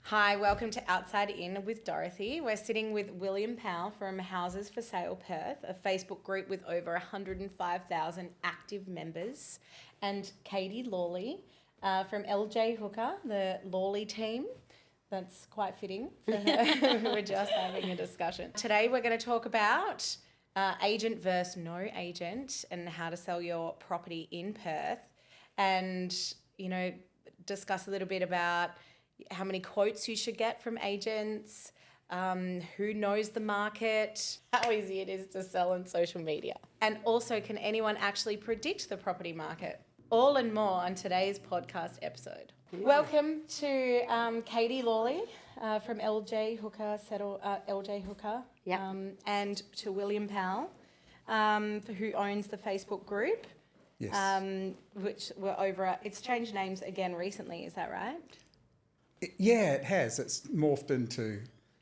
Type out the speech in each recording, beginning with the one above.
Hi, welcome to Outside In with Dorothy. We're sitting with William Powell from Houses for Sale Perth, a Facebook group with over 105,000 active members, and Katie Lawley from LJ Hooker, the Lawley team. That's quite fitting for her. We're just having a discussion. Today we're going to talk about agent versus no agent and how to sell your property in Perth, and, discuss a little bit about how many quotes you should get from agents, who knows the market, how easy it is to sell on social media. And also, can anyone actually predict the property market? All and more on today's podcast episode. Yeah. Welcome to Katie Lawley from LJ Hooker, LJ Hooker, and to William Powell, who owns the Facebook group. Yes. Which we're over. It's changed names again recently, is that right? Yeah, it has. It's morphed into.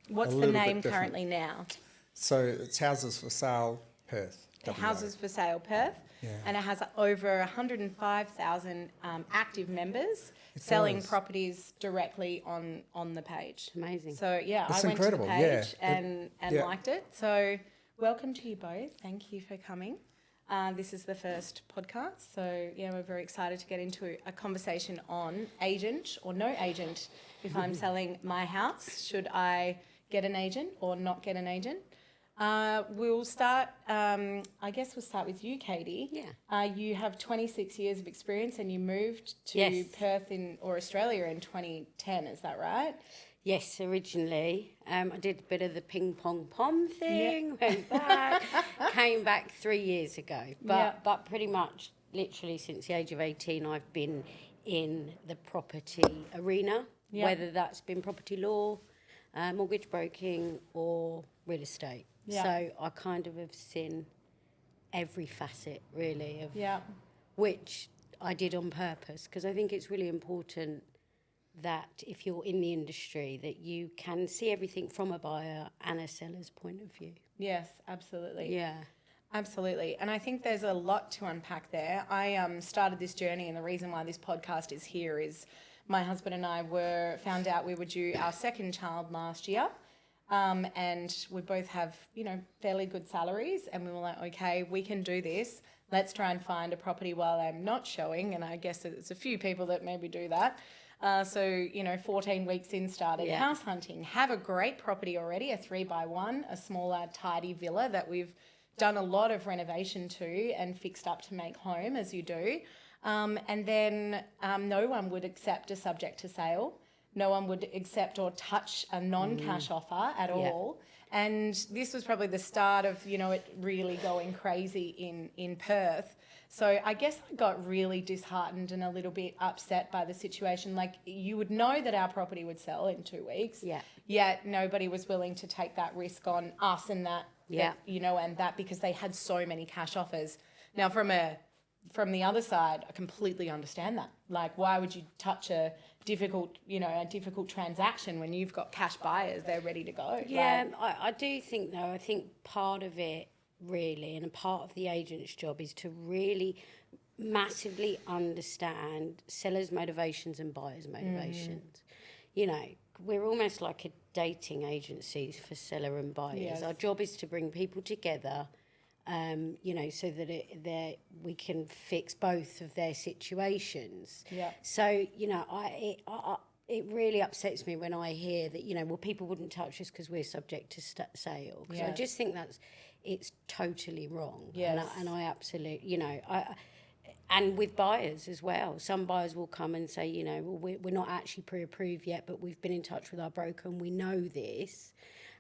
What's the name currently now? So it's Houses for Sale Perth. Houses for Sale Perth. Yeah. And it has over 105,000 active members selling properties directly on the page. Amazing. So yeah, it's I went incredible. To the page and liked it. So welcome to you both. Thank you for coming. This is the first podcast, so yeah, we're very excited to get into a conversation on agent or no agent. If I'm selling my house, should I get an agent or not get an agent? We'll start, I guess we'll start with you, Katie. Yeah. You have 26 years of experience and you moved to Perth or Australia in 2010, is that right? Yes, originally. I did a bit of the ping pong pom thing, went back, came back 3 years ago. But pretty much literally since the age of 18, I've been in the property arena, whether that's been property law, mortgage broking or real estate. Yeah. So I kind of have seen every facet really of which I did on purpose, because I think it's really important that if you're in the industry that you can see everything from a buyer and a seller's point of view. Yes, absolutely. Yeah. Absolutely. And I think there's a lot to unpack there. I started this journey, and the reason why this podcast is here is my husband and I found out we were due our second child last year. And we both have, fairly good salaries, and we were like, okay, we can do this. Let's try and find a property while I'm not showing. And I guess there's a few people that maybe do that. So 14 weeks in, started house hunting. Have a great property already, a 3x1, a smaller, tidy villa that we've done a lot of renovation to and fixed up to make home, as you do. And then no one would accept a subject to sale. No one would accept or touch a non-cash offer at all. And this was probably the start of, it really going crazy in Perth. So I guess I got really disheartened and a little bit upset by the situation. Like, you would know that our property would sell in 2 weeks. Yeah. Yet nobody was willing to take that risk on us and that because they had so many cash offers. Now, from the other side, I completely understand that. Like, why would you touch a difficult transaction when you've got cash buyers, they're ready to go? Yeah, I do think, though, I think part of it really, and a part of the agent's job, is to really massively understand sellers' motivations and buyers' motivations. We're almost like a dating agency for seller and buyers. Yes. Our job is to bring people together, so that we can fix both of their situations. Yeah. So, it really upsets me when I hear that, people wouldn't touch us because we're subject to sale. Because I just think it's totally wrong. Yes. And I absolutely, and with buyers as well. Some buyers will come and say, we're not actually pre-approved yet, but we've been in touch with our broker and we know this.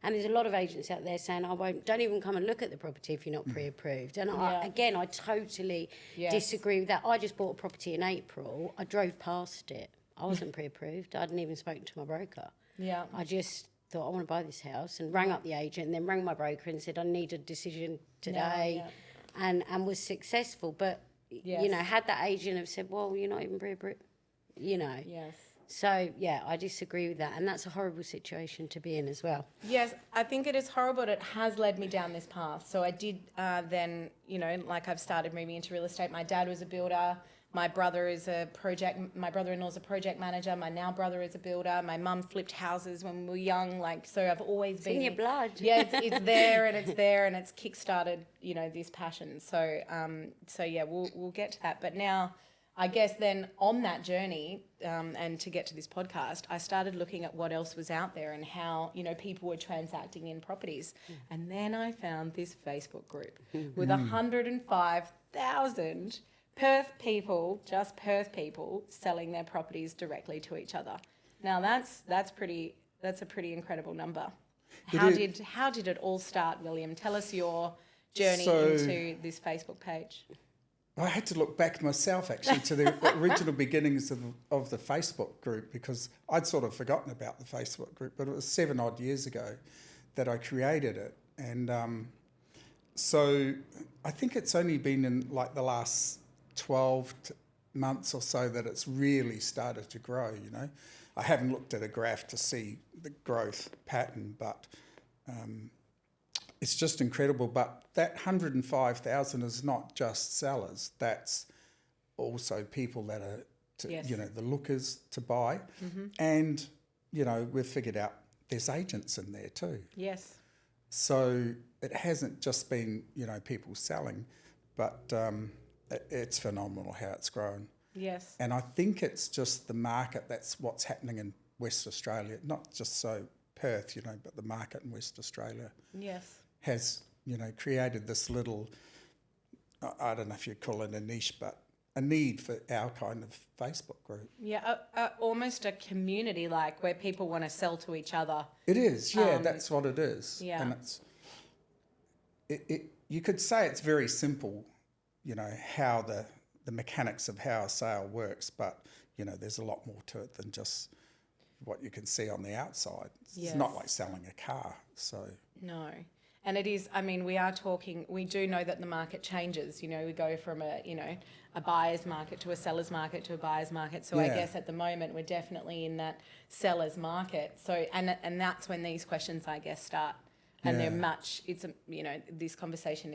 And there's a lot of agents out there saying, don't even come and look at the property if you're not pre-approved. And I totally disagree with that. I just bought a property in April. I drove past it. I wasn't pre-approved. I hadn't even spoken to my broker. Yeah. I just thought, I want to buy this house, and rang up the agent and then rang my broker and said, I need a decision today, and was successful. But, had that agent have said, well, you're not even pre-approved, Yes. So, I disagree with that. And that's a horrible situation to be in as well. Yes, I think it is horrible, but it has led me down this path. So I did then, I've started moving into real estate. My dad was a builder. My brother-in-law's a project manager. My now brother is a builder. My mum flipped houses when we were young. Like, so I've always been in your blood. Yeah, it's there and it's there and it's kickstarted, this passion. So, yeah, we'll get to that. But now, I guess then on that journey, and to get to this podcast, I started looking at what else was out there and how, people were transacting in properties. And then I found this Facebook group with 105,000 Perth people selling their properties directly to each other. Now that's a pretty incredible number. How did it all start, William? Tell us your journey into this Facebook page. I had to look back myself actually to the original beginnings of the Facebook group, because I'd sort of forgotten about the Facebook group, but it was 7 odd years ago that I created it. And so I think it's only been in like the last 12 months or so that it's really started to grow, I haven't looked at a graph to see the growth pattern, but it's just incredible. But that 105,000 is not just sellers, that's also people that are, the lookers to buy. Mm-hmm. And, we've figured out there's agents in there too. Yes. So it hasn't just been, people selling, but it's phenomenal how it's grown. Yes. And I think it's just the market, that's what's happening in West Australia, not just Perth, but the market in West Australia. Yes. Has, created this little, I don't know if you'd call it a niche, but a need for our kind of Facebook group. Yeah, almost a community, like where people want to sell to each other. It is, yeah, that's what it is. Yeah. And you could say it's very simple, how the mechanics of how a sale works, but, there's a lot more to it than just what you can see on the outside. It's not like selling a car, so. No. And it is, we do know that the market changes. We go from a buyer's market to a seller's market to a buyer's market. So I guess at the moment we're definitely in that seller's market. So, and that's when these questions, I guess, start. And this conversation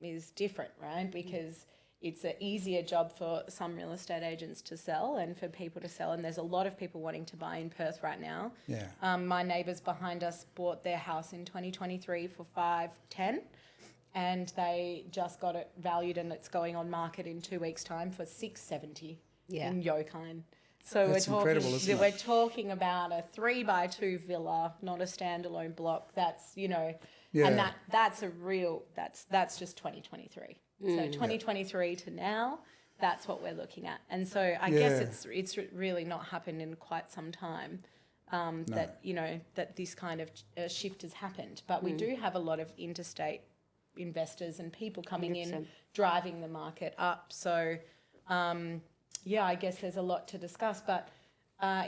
is different, right? Because it's an easier job for some real estate agents to sell and for people to sell. And there's a lot of people wanting to buy in Perth right now. Yeah. My neighbours behind us bought their house in 2023 for $510, and they just got it valued, and it's going on market in 2 weeks' time for $670 in Yokine. So that's incredible, isn't it? We're talking about a 3x2 villa, not a standalone block. That's and that's just 2023. So 2023 to now, that's what we're looking at. And so I guess it's really not happened in quite some time that this kind of shift has happened. But we do have a lot of interstate investors and people coming 100%. in, driving the market up. So, I guess there's a lot to discuss. But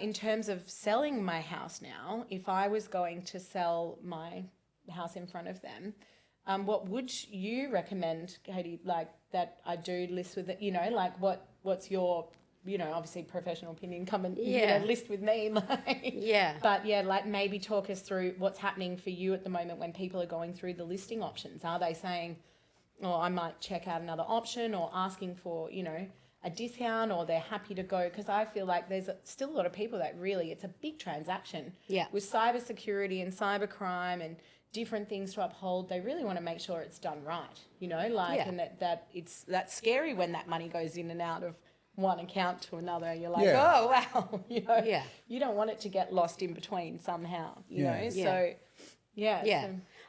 in terms of selling my house now, if I was going to sell my house in front of them, what would you recommend, Katie, like that I do list with it, like what's your, obviously professional opinion, come and list with me. But like maybe talk us through what's happening for you at the moment when people are going through the listing options. Are they saying, I might check out another option, or asking for, a discount, or they're happy to go? Because I feel like there's still a lot of people that really, it's a big transaction with cybersecurity and cybercrime and different things to uphold. They really want to make sure it's done right, and that's scary when that money goes in and out of one account to another. You're like, oh wow, you don't want it to get lost in between somehow, know. So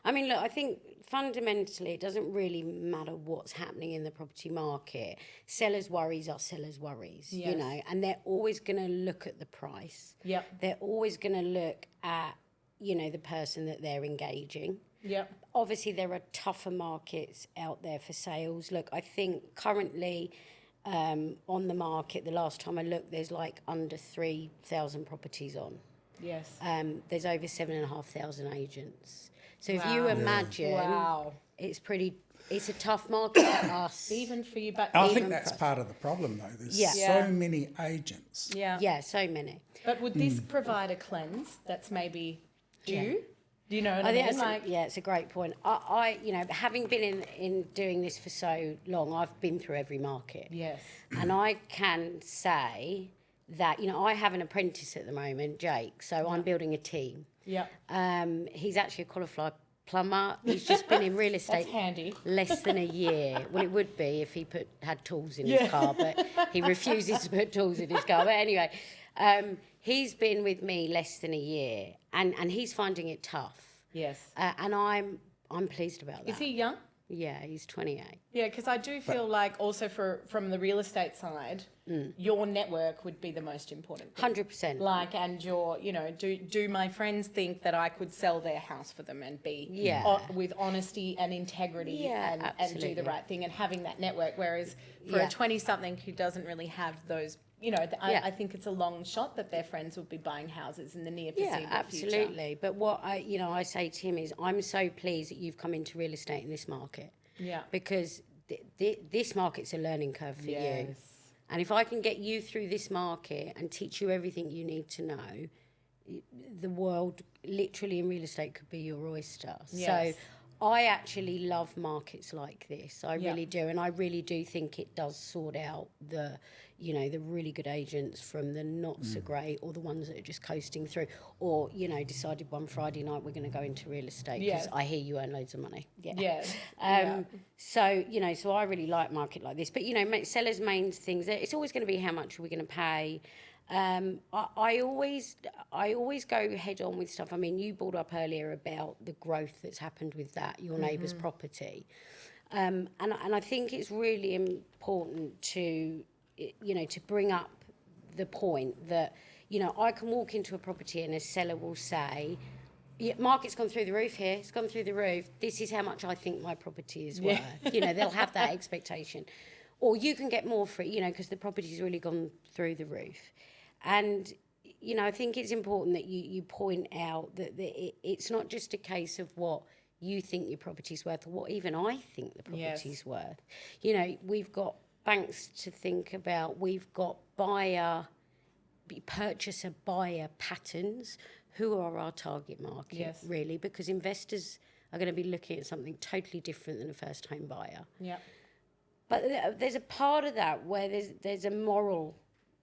I mean, look, I think fundamentally it doesn't really matter what's happening in the property market. Sellers' worries are sellers' worries, and they're always going to look at the price. They're always going to look at the person that they're engaging. Obviously, there are tougher markets out there for sales. Look, I think currently on the market, the last time I looked, there's like under 3,000 properties on. There's over 7,500 agents. So if you imagine, it's a tough market for us. Even for you, but I think that's part of the problem, though. There's so many agents. So many. But would this provide a cleanse that's maybe due? Do you know what I I think mean? it's a great point. I you know, having been in doing this for so long, I've been through every market. Yes. And I can say that, you know, I have an apprentice at the moment, Jake, so I'm building a team. Yeah. He's actually a qualified plumber. He's just been in real estate That's handy. less than a year. Well, it would be if he had tools in his car, but he refuses to put tools in his car. But anyway, he's been with me less than a year, and he's finding it tough. Yes. And I'm pleased about that. Is he young? Yeah, he's 28. Yeah, because I do feel like also from the real estate side, your network would be the most important thing. 100%. Like, and your, you know, do my friends think that I could sell their house for them and be with honesty and integrity and do the right thing and having that network. Whereas for a 20-something who doesn't really have those, you know, I think it's a long shot that their friends will be buying houses in the near foreseeable future. Yeah, absolutely. But what I say to him is, I'm so pleased that you've come into real estate in this market. Yeah. Because this market's a learning curve for you. And if I can get you through this market and teach you everything you need to know, the world literally in real estate could be your oyster. Yes. So I actually love markets like this. I really do. And I really do think it does sort out the really good agents from the not so great, or the ones that are just coasting through, or, you know, decided one Friday night we're going to go into real estate because I hear you earn loads of money. So, you know, so I really like market like this. But, you know, sellers' main things, it's always going to be how much are we going to pay. I always go head on with stuff. I mean, you brought up earlier about the growth that's happened with that, your neighbour's property. And I think it's really important to, you know, to bring up the point that, you know, I can walk into a property and a seller will say, market's gone through the roof here, it's gone through the roof, this is how much I think my property is worth. You know, they'll have that expectation. Or you can get more for it, you know, because the property's really gone through the roof. And, you know, I think it's important that you point out that it's not just a case of what you think your property's worth, or what even I think the property's worth. You know, we've got banks to think about, we've got purchaser buyer patterns. Who are our target market, really? Because investors are going to be looking at something totally different than a first home buyer. Yeah. But there's a part of that where there's a moral,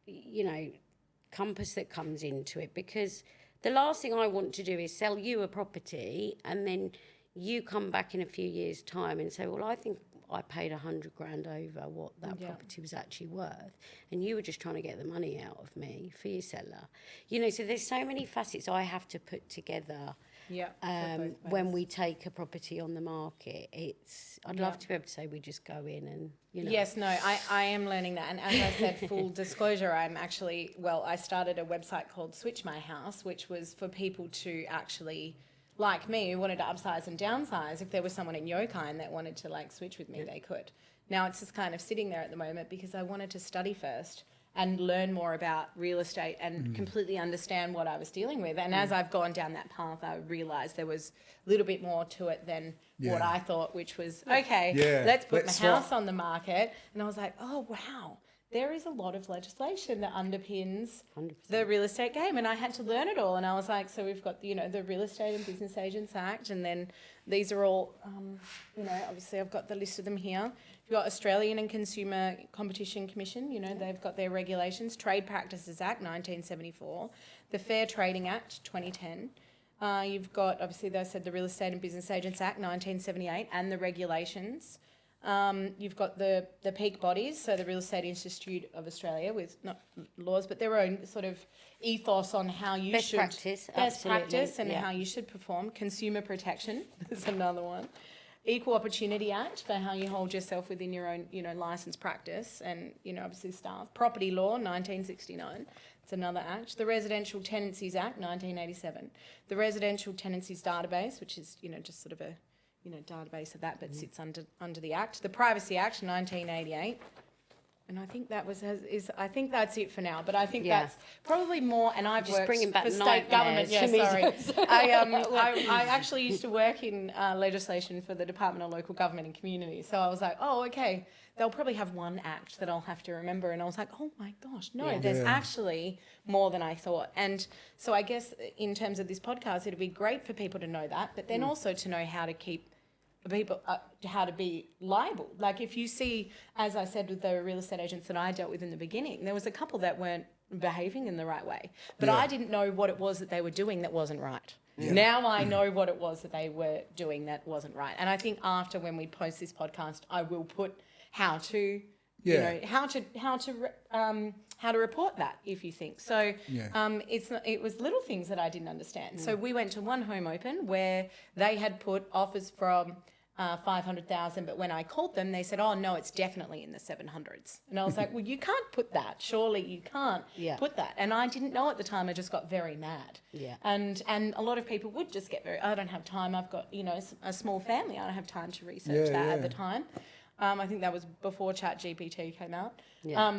you know, compass that comes into it, because the last thing I want to do is sell you a property and then you come back in a few years' time and say, well, I think I paid $100,000 over what that property was actually worth, and you were just trying to get the money out of me for your seller. You know, so there's so many facets I have to put together when we take a property on the market. I'd love to be able to say we just go in and, you know. Yes, no, I am learning that. And as I said, full disclosure, I started a website called Switch My House, which was for people to actually, like me, who wanted to upsize and downsize. If there was someone in Yokai that wanted to like switch with me, they could. Now it's just kind of sitting there at the moment because I wanted to study first and learn more about real estate and completely understand what I was dealing with. And as I've gone down that path, I realised there was a little bit more to it than what I thought, which was, let's put my house on the market. And I was like, oh, wow. There is a lot of legislation that underpins 100%. The real estate game, and I had to learn it all. And I was like, so we've got, you know, the Real Estate and Business Agents Act, and then these are all, you know, obviously I've got the list of them here. You've got Australian and Consumer Competition Commission, you know, they've got their regulations. Trade Practices Act, 1974. The Fair Trading Act, 2010. You've got, obviously, they said the Real Estate and Business Agents Act, 1978, and the regulations. You've got the peak bodies, so the Real Estate Institute of Australia, with not laws, but their own sort of ethos on how you best practice and how you should perform. Consumer protection is another one. Equal Opportunity Act for how you hold yourself within your own, you know, licensed practice, and, you know, obviously staff. Property Law, 1969. It's another act. The Residential Tenancies Act, 1987. The Residential Tenancies Database, which is, you know, just sort of a, you know, database of that, but sits under the Act. The Privacy Act, 1988. And I think that I think that's it for now. But I think Yeah. that's probably more. And I've Just worked bringing back for state government. nightmares Yeah, to me. sorry. I actually used to work in legislation for the Department of Local Government and Community. So I was like, oh, okay. They'll probably have one act that I'll have to remember. And I was like, oh my gosh, no, Yeah. there's Yeah. actually more than I thought. And so I guess in terms of this podcast, it'd be great for people to know that, but then also to know how to keep people how to be liable. Like if you see, as I said with the real estate agents that I dealt with in the beginning, there was a couple that weren't behaving in the right way, but Yeah. I didn't know what it was that they were doing that wasn't right. Yeah. Now I know what it was that they were doing that wasn't right. And I think after, when we post this podcast, I will put how to Yeah. you know, how to report that if you think so. Yeah. It was little things that I didn't understand. So we went to one home open where they had put offers from 500,000, but when I called them, they said, "Oh no, it's definitely in the 700s." And I was like, "Well, you can't put that. Surely you can't Yeah. put that." And I didn't know at the time. I just got very mad. Yeah. And a lot of people would just get very. I don't have time. I've got a small family. I don't have time to research Yeah, that at yeah. the time. I think that was before ChatGPT came out. Yeah.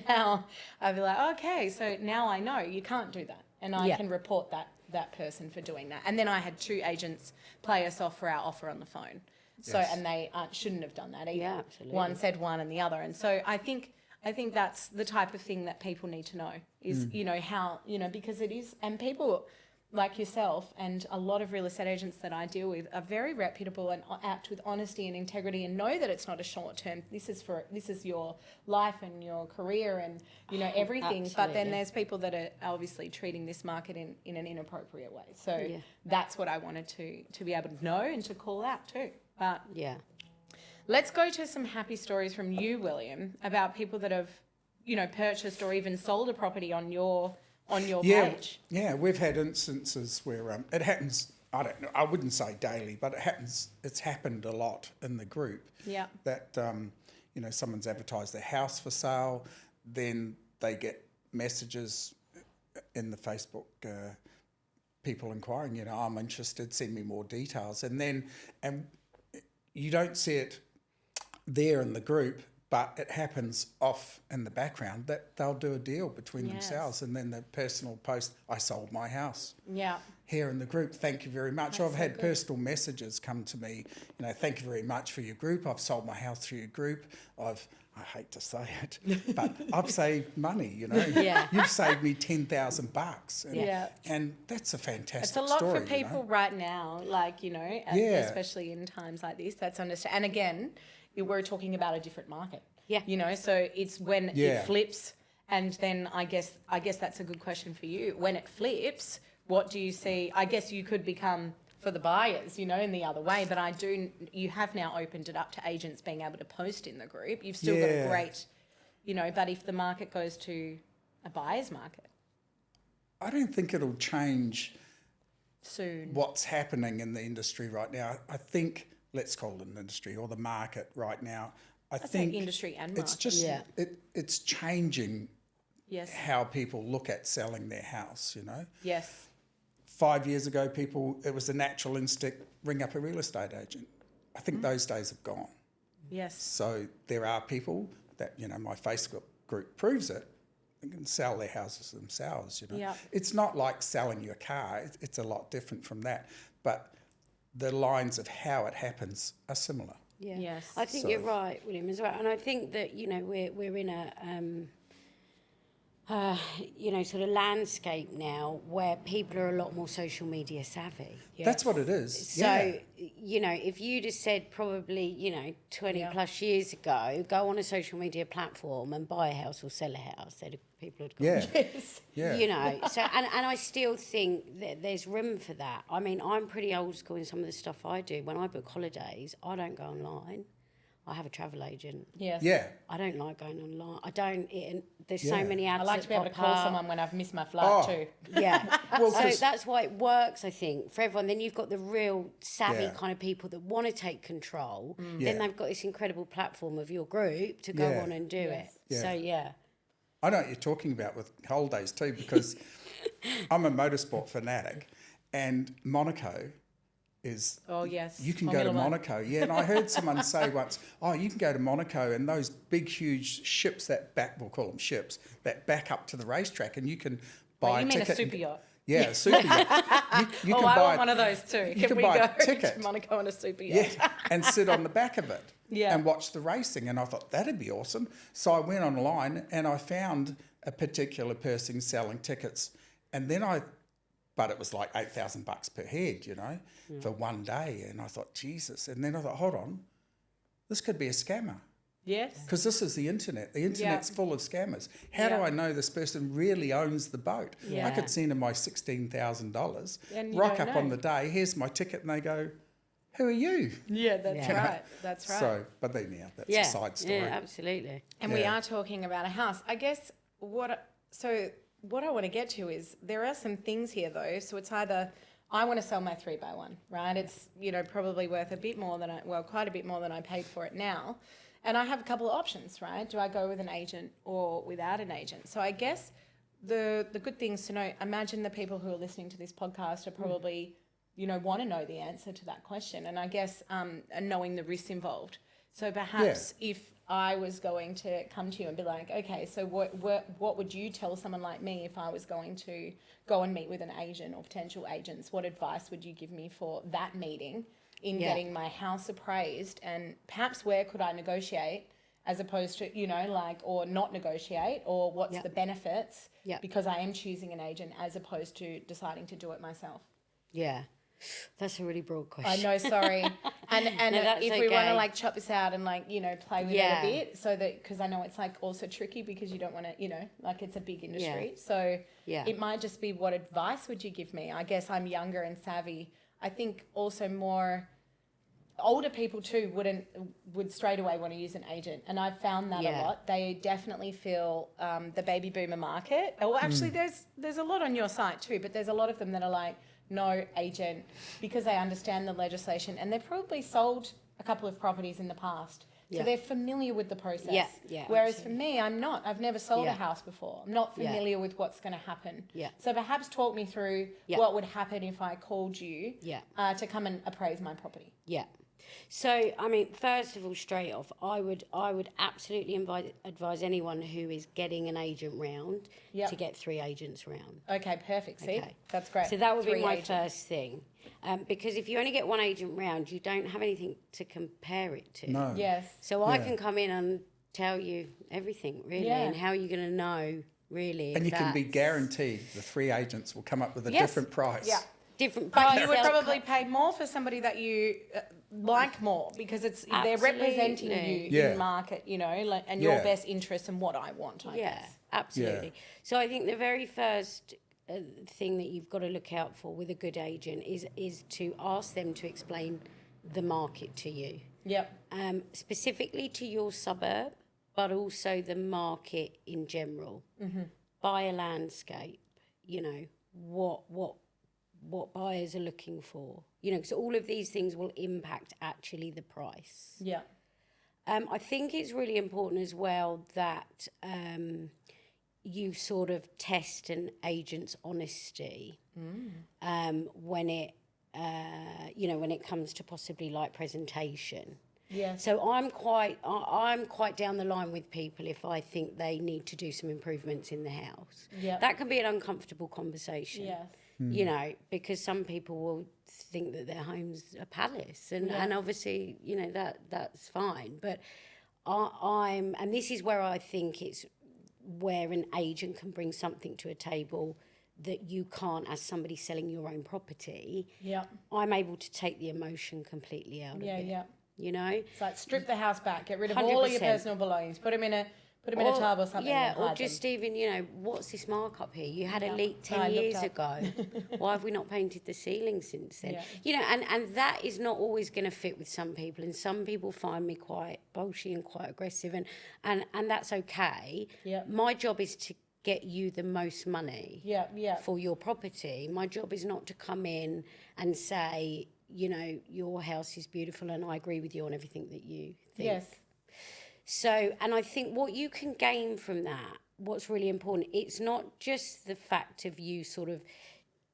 Now I'd be like, okay, so now I know you can't do that, and I Yeah. can report that person for doing that. And then I had two agents play us off for our offer on the phone. So Yes. and they shouldn't have done that either. Yeah, absolutely. One said one and the other, and so I think that's the type of thing that people need to know is how because it is, and people like yourself and a lot of real estate agents that I deal with are very reputable and act with honesty and integrity and know that it's not a short term. This is your life and your career and everything. But then Absolutely. there's people that are obviously treating this market in an inappropriate way. So Yeah. that's what I wanted to be able to know and to call out too. But Yeah. let's go to some happy stories from you, William, about people that have purchased or even sold a property on your Yeah, page. yeah, we've had instances where it happens. I don't know. I wouldn't say daily, but it happens. It's happened a lot in the group. Yeah. That someone's advertised their house for sale, then they get messages in the Facebook. People inquiring, I'm interested. Send me more details, and you don't see it there in the group. But it happens off in the background that they'll do a deal between Yes. themselves, and then the personal post, "I sold my house." Yeah. Here in the group, thank you very much. That's I've so had good. personal messages come to me, thank you very much for your group. I've sold my house through your group. I hate to say it, but I've saved money, Yeah. You've saved me $10,000. And, Yeah. and that's a fantastic It's a lot story, for people right now, and Yeah. especially in times like this. That's understand. And again, we're talking about a different market. Yeah. So it's when Yeah. it flips, and then I guess that's a good question for you. When it flips, what do you see? I guess you could become for the buyers, in the other way. But you have now opened it up to agents being able to post in the group. You've still got a Yeah. great, but if the market goes to a buyer's market I don't think it'll change soon. what's happening in the industry right now. I think, let's call it an industry or the market right now. I I'd say think industry and it's market. just Yeah. it's changing Yes. how people look at selling their house. Yes. 5 years ago, it was a natural instinct, ring up a real estate agent. I think those days have gone. Yes. So there are people that, my Facebook group proves it, they can sell their houses themselves, Yeah. It's not like selling your car. It's a lot different from that. But the lines of how it happens are similar. Yeah. Yes. I think So- you're right, William, as well. And I think that, we're in a sort of landscape now where people are a lot more social media savvy. That's what it is. So, if you'd have said probably, 20 Yeah. plus years ago, go on a social media platform and buy a house or sell a house, people had gone. Yeah. Yeah. So, and I still think that there's room for that. I mean, I'm pretty old school in some of the stuff I do. When I book holidays, I don't go online. I have a travel agent. Yes. Yeah. I don't like going online. There's Yeah. so many ads I like that to be able to pop call up. someone when I've missed my flight Oh. too. Yeah. Well, so 'cause- that's why it works, I think, for everyone. Then you've got the real savvy Yeah. kind of people that want to take control. Yeah. Then they've got this incredible platform of your group to go Yeah. on and do Yes. it. Yeah. So, yeah. I know what you're talking about with holidays too, because I'm a motorsport fanatic, and Monaco is Oh, yes. you can go to Formula One. Monaco. Yeah, and I heard someone say once, oh, you can go to Monaco and those big, huge ships that back, we'll call them ships, that back up to the racetrack and you can buy Wait, you a mean a ticket. super yacht? Yeah, a super yacht. You Oh, can I buy want one of those too. Can can we buy go a ticket. to Monaco on a super yacht? Yeah, and sit on the back of it Yeah. and watch the racing. And I thought, that'd be awesome. So I went online and I found a particular person selling tickets. And then but it was like $8,000 per head, for one day. And I thought, Jesus. And then I thought, hold on, this could be a scammer. Yes. Because this is the internet. The internet's full of scammers. How do Yeah. I know this person really owns the boat? I Yeah. could send them my $16,000, And you rock don't up on know. the day, here's my ticket, and they go, who are you? Yeah, that's Yeah. right. That's right. So, but then, that's Yeah, a side story. yeah, absolutely. And we Yeah. are talking about a house. I guess what I want to get to is there are some things here though. So it's either I want to sell my 3x1, right? It's, probably worth a bit more than quite a bit more than I paid for it now. And I have a couple of options, right? Do I go with an agent or without an agent? So I guess the good things to know, imagine the people who are listening to this podcast are probably, want to know the answer to that question. And I guess knowing the risks involved. So perhaps if I was going to come to you and be like, okay, so what would you tell someone like me if I was going to go and meet with an agent or potential agents? What advice would you give me for that meeting in getting my house appraised, and perhaps where could I negotiate as opposed to, or not negotiate, or what's the benefits because I am choosing an agent as opposed to deciding to do it myself? Yeah. That's a really broad I question. know, sorry. And No, that's if we want to okay. chop this out and play with it a bit, so that, because I know it's also tricky because you don't want to, it's a big industry. So it might just be, what advice would you give me? I guess I'm younger and savvy. I think also more older people too would straight away want to use an agent, and I've found that a lot. They definitely feel the baby boomer market. Well, actually, there's a lot on your site too, but there's a lot of them that are like, no agent, because they understand the legislation and they've probably sold a couple of properties in the past. So they're familiar with the process. Yeah, Whereas absolutely. for me, I'm not. I've never sold a house before. I'm not familiar with what's going to happen. Yeah. So perhaps talk me through what would happen if I called you to come and appraise my property. Yeah. So, I mean, first of all, straight off, I would absolutely advise anyone who is getting an agent round to get 3 agents round. Okay, perfect. See, Okay. that's great. So that would be 3 my agents. first thing. Because if you only get 1 agent round, you don't have anything to compare it to. No. Yes. So I can come in and tell you everything, really, Yeah. and how you're going to know, really. And if you can be that's guaranteed the 3 agents will come up with a Yes. different price. Yeah. different But price. you would They'll probably pay more for somebody that you like more, because they're representing Absolutely. you Yeah. in market, and your Yeah. best interests and what I want, I Yeah, guess. absolutely. So I think the very first thing that you've got to look out for with a good agent is to ask them to explain the market to you, Yep. specifically to your suburb, but also the market in general. Mm-hmm. Buy a landscape, what buyers are looking for, because all of these things will impact actually the price. Yeah. I think it's really important as well that you sort of test an agent's honesty when it, when it comes to possibly like presentation. Yes. So I'm quite down the line with people if I think they need to do some improvements in the house. Yeah. That can be an uncomfortable conversation. Yes. Because some people will think that their home's a palace, and obviously, that's fine. But and this is where I think it's where an agent can bring something to a table that you can't as somebody selling your own property. Yeah. I'm able to take the emotion completely out of it. Yeah. It's like strip the house back, get rid of all of your 100%. personal belongings, put them in a tub or something. Yeah, and or hide just them. even, what's this markup here? You had a leak I 10 looked years up. ago. Why have we not painted the ceiling since then? Yeah. And that is not always going to fit with some people. And some people find me quite bolshy and quite aggressive. And that's okay. Yeah. My job is to get you the most money for your property. My job is not to come in and say, your house is beautiful and I agree with you on everything that you think. Yes. So, and I think what you can gain from that, what's really important, it's not just the fact of you sort of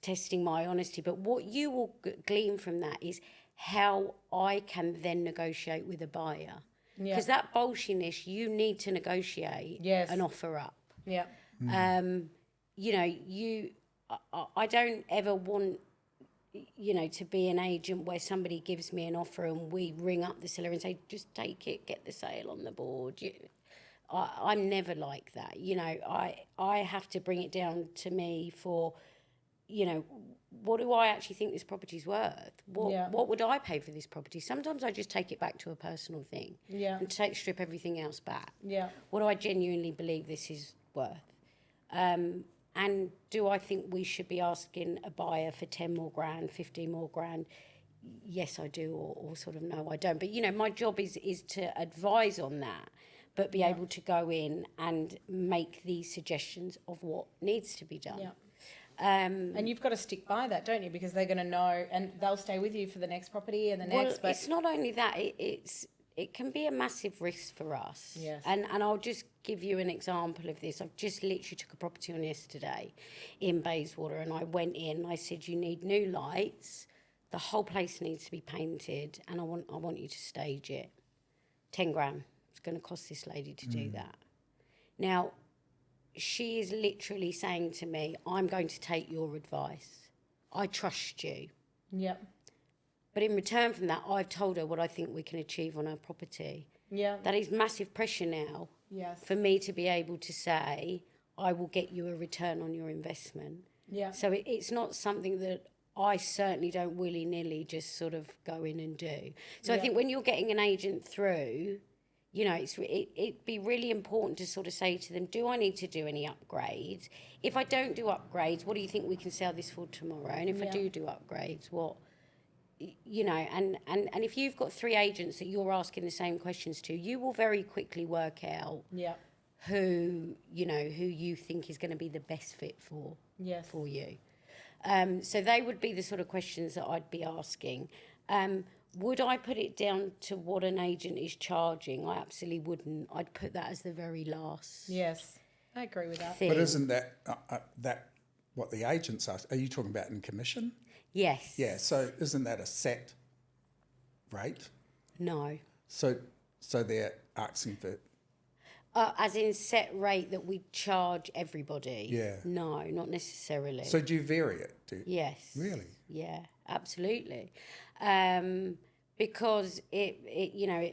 testing my honesty. But what you will glean from that is how I can then negotiate with a buyer. Because that bolshiness, you need to negotiate an offer up. Yeah. You know, I don't ever want, you know, to be an agent where somebody gives me an offer and we ring up the seller and say, just take it, get the sale on the board. I'm never like that. You know, I have to bring it down to me for, you know, what do I actually think this property's worth? What would I pay for this property? Sometimes I just take it back to a personal thing and strip everything else back. Yeah. What do I genuinely believe this is worth? And do I think we should be asking a buyer for 10 more grand, 15 more grand? Yes, I do, or sort of no, I don't. But, you know, my job is to advise on that, but be able to go in and make these suggestions of what needs to be done. Yeah. And you've got to stick by that, don't you? Because they're going to know, and they'll stay with you for the next property and the next. Well, it's not only that; it can be a massive risk for us. Yes. And I'll just give you an example of this. I've just literally took a property on yesterday in Bayswater, and I went in and I said, you need new lights, the whole place needs to be painted, and I want you to stage it. 10 grand. It's going to cost this lady to do that. Now, she is literally saying to me, I'm going to take your advice. I trust you. Yep. But in return from that, I've told her what I think we can achieve on our property. Yeah. That is massive pressure now. Yes. For me to be able to say, I will get you a return on your investment. Yeah. So it's not something that I certainly don't willy-nilly just sort of go in and do. So I think when you're getting an agent through, you know, it'd be really important to sort of say to them, do I need to do any upgrades? If I don't do upgrades, what do you think we can sell this for tomorrow? And if I do upgrades, what... You know, and if you've got 3 agents that you're asking the same questions to, you will very quickly work out who you think is going to be the best fit for you. So they would be the sort of questions that I'd be asking. Would I put it down to what an agent is charging? I absolutely wouldn't. I'd put that as the very last. Yes, I agree with that. But isn't that what the agents are? Are you talking about in commission? Yes. Yeah, so isn't that a set rate? No. So they're asking for... as in set rate that we charge everybody? Yeah. No, not necessarily. So do you vary it? Yes. Really? Yeah, absolutely. Because it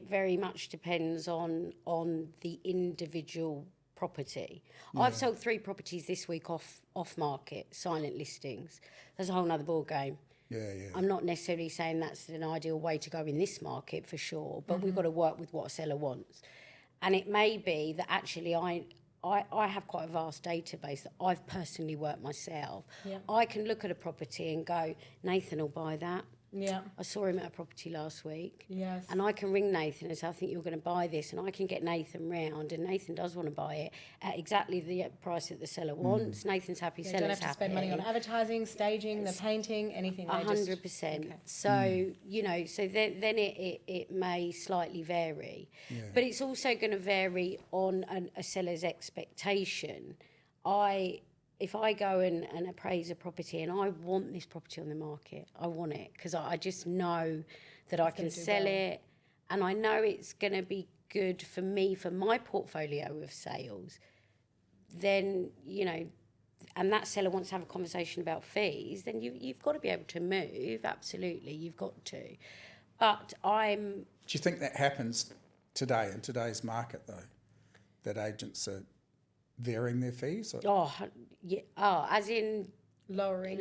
very much depends on the individual property. Yeah. I've sold 3 properties this week off market, silent listings. There's a whole nother ball game. Yeah. I'm not necessarily saying that's an ideal way to go in this market for sure, but we've got to work with what a seller wants. And it may be that actually I have quite a vast database that I've personally worked myself. Yeah. I can look at a property and go, Nathan will buy that. Yeah. I saw him at a property last week. Yes. And I can ring Nathan and say, I think you're going to buy this. And I can get Nathan round, and Nathan does want to buy it at exactly the price that the seller wants. Nathan's happy, seller's happy. You don't have to spend money on advertising, staging, the painting, anything. 100%. Okay. So, you know, so then it may slightly vary. Yeah. But it's also going to vary on a seller's expectation. If I go and appraise a property and I want this property on the market, I want it because I just know that I can sell it, and I know it's going to be good for me, for my portfolio of sales, then, you know, and that seller wants to have a conversation about fees, then you've got to be able to move, absolutely, you've got to. But Do you think that happens today, in today's market, though, that agents are varying their fees? Or? As in lowering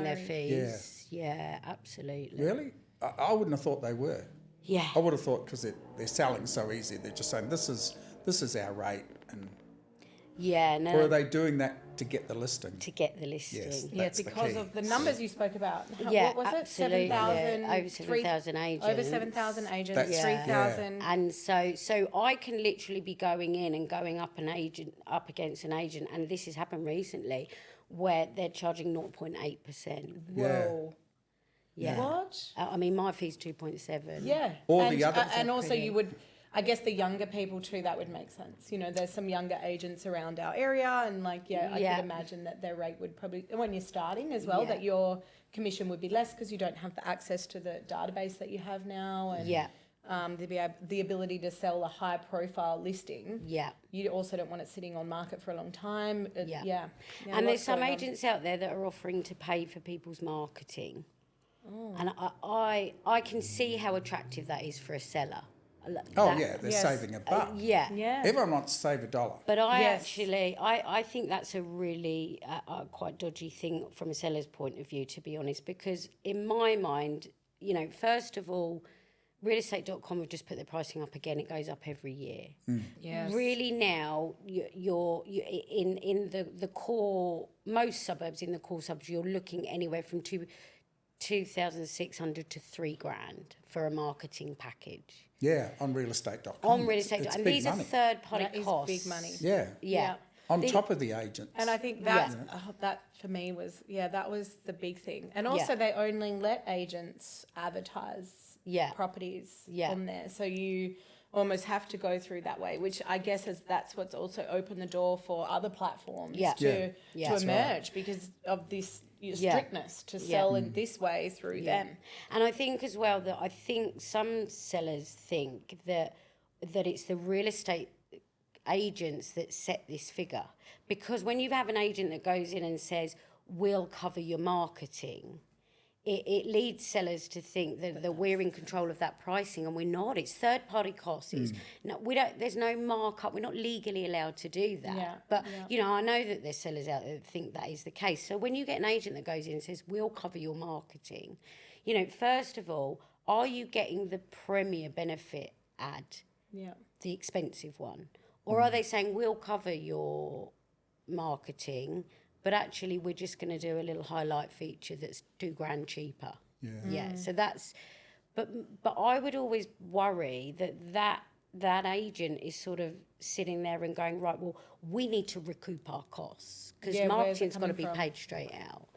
their fees. Yeah, absolutely. Really? I wouldn't have thought they were. Yeah. I would have thought because they're selling so easy, they're just saying this is our rate, and or are they doing that to get the listing? To get the listing. Yes, because of the numbers you spoke about. Yeah, what was absolutely. it? 7,000. Over 7,000 agents. Over 7,000 agents. 3,000. And so I can literally be going in and going up against an agent, and this has happened recently, where they're charging 0.8%. Whoa. Yeah. What? I mean, my fee's 2.7. Yeah. Or the other. And also you would... I guess the younger people too, that would make sense. You know, there's some younger agents around our area, and like, I could imagine that their rate would probably, when you're starting as well, that your commission would be less because you don't have the access to the database that you have now. And the ability to sell a high profile listing. You also don't want it sitting on market for a long time. And there's some agents out there that are offering to pay for people's marketing. And I can see how attractive that is for a seller. They're saving a buck. Everyone wants to save $1. But I think that's a really quite dodgy thing from a seller's point of view, to be honest, because in my mind, you know, first of all, realestate.com have just put their pricing up again. It goes up every year. Really now, you're in the core, most suburbs, in the core suburbs, you're looking anywhere from $2,600 to $3,000 for a marketing package. Yeah, on realestate.com. On realestate.com. And these are third-party costs. Big money. Yeah. On top of the agents. And I think that for me was, that was the big thing. And also they only let agents advertise properties on there. So you almost have to go through that way, which I guess that's what's also opened the door for other platforms to emerge because of this strictness to sell in this way through them. And I think as well that some sellers think that it's the real estate agents that set this figure, because when you have an agent that goes in and says we'll cover your marketing, it leads sellers to think that we're in control of that pricing, and we're not. It's third-party costs. There's no markup. We're not legally allowed to do that. But you know, I know that there's sellers out there that think that is the case. So when you get an agent that goes in and says we'll cover your marketing, you know, first of all, are you getting the premier benefit ad, the expensive one, or are they saying we'll cover your marketing, but actually we're just going to do a little highlight feature that's $2,000 cheaper? So that's, but I would always worry that agent is sort of sitting there and going, right, well, we need to recoup our costs because marketing's got to be paid straight out.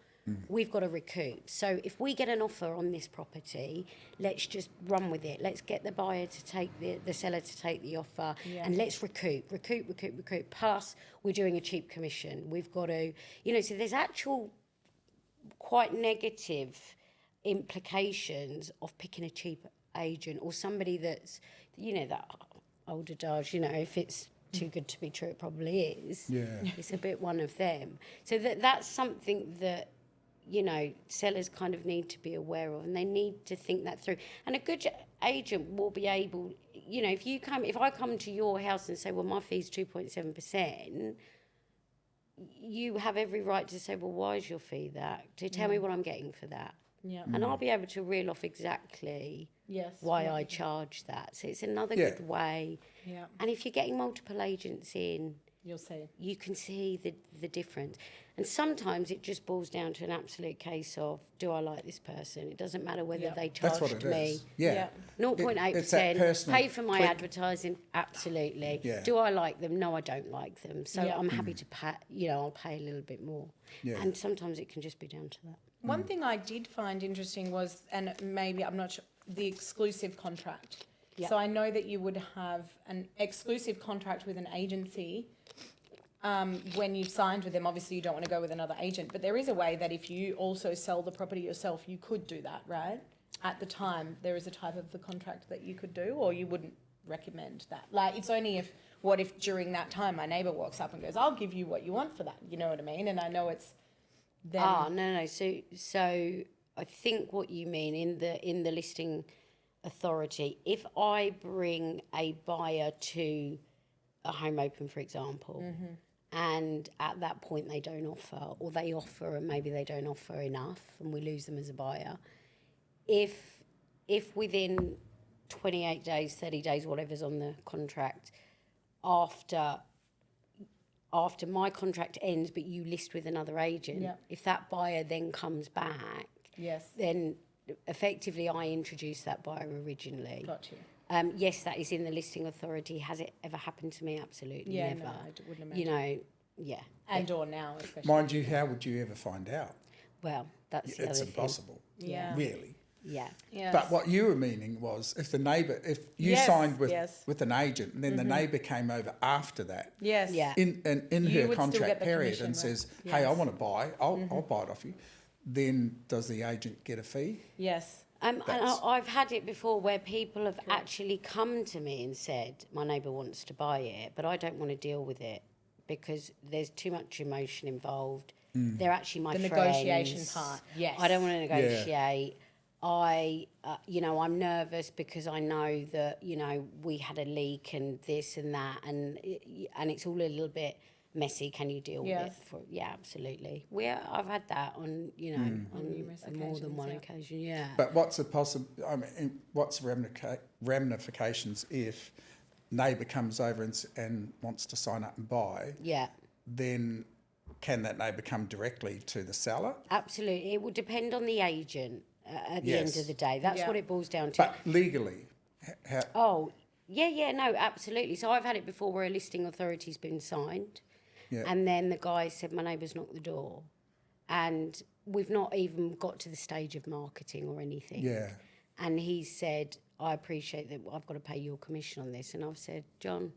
We've got to recoup. So if we get an offer on this property, let's just run with it. Let's get the buyer to take the seller to take the offer, and let's recoup. Plus, we're doing a cheap commission. We've got to, you know, so there's actual quite negative implications of picking a cheap agent or somebody that's, you know, that old adage, you know, if it's too good to be true, it probably is. It's a bit one of them. So that's something that, you know, sellers kind of need to be aware of, and they need to think that through. And a good agent will be able, you know, if I come to your house and say, well, my fee's 2.7%, you have every right to say, well, why is your fee that? To tell me what I'm getting for that. And I'll be able to reel off exactly why I charge that. So it's another good way. And if you're getting multiple agents in, you'll see. You can see the difference. And sometimes it just boils down to an absolute case of, do I like this person? It doesn't matter whether they charged That's what it me. Is. 0.8%. Pay for my advertising? Absolutely. Do I like them? No, I don't like them. So I'm happy to pay, you know, I'll pay a little bit more. And sometimes it can just be down to that. One thing I did find interesting was, and maybe I'm not sure, the exclusive contract. So I know that you would have an exclusive contract with an agency. When you've signed with them, obviously you don't want to go with another agent, but there is a way that if you also sell the property yourself, you could do that, right? At the time, there is a type of the contract that you could do, or you wouldn't recommend that. Like, it's only what if during that time my neighbour walks up and goes, I'll give you what you want for that, you know what I mean? And I know it's them. No. So I think what you mean in the listing authority, if I bring a buyer to a home open, for example, and at that point they don't offer, or they offer and maybe they don't offer enough and we lose them as a buyer, if within 28 days, 30 days, whatever's on the contract, after my contract ends but you list with another agent, if that buyer then comes back, then effectively I introduced that buyer originally. Got you. Yes, that is in the listing authority. Has it ever happened to me? Absolutely never. No, I wouldn't imagine. You know, And or now, especially. Mind you, how would you ever find out? Well, that's the other It's thing. impossible. Really. Yeah. Yes. But what you were meaning was if you Yes, signed with yes. an agent and then the neighbour came over after that Yes. Yeah. in You her would still contract get the period commission, and right? says, hey, I Yes. want to buy, I'll buy it off you, then does the agent get a fee? Yes. And That's- I've had it before where people have actually come to me and said, my neighbour wants to buy it, but I don't want to deal with it because there's too much emotion involved. They're actually my The friends. negotiation part, yes. I don't want to negotiate. I'm nervous because I know that, we had a leak and this and that, and it's all a little bit messy. Can you deal with Yes. it? Yeah, absolutely. I've had that on, on numerous more than occasions, one yeah. occasion. Yeah. But what's what's ramifications if neighbour comes over and wants to sign up and buy? Yeah. Then can that neighbour come directly to the seller? Absolutely. It will depend on the agent at the end Yes. of the day. That's Yeah. what it boils down to. But legally, Oh, yeah, no, absolutely. So I've had it before where a listing authority's been signed, yeah. and then the guy said, my neighbour's knocked the door, and we've not even got to the stage of marketing or anything. Yeah. And he said, I appreciate that I've got to pay your commission on this. And I've said, John,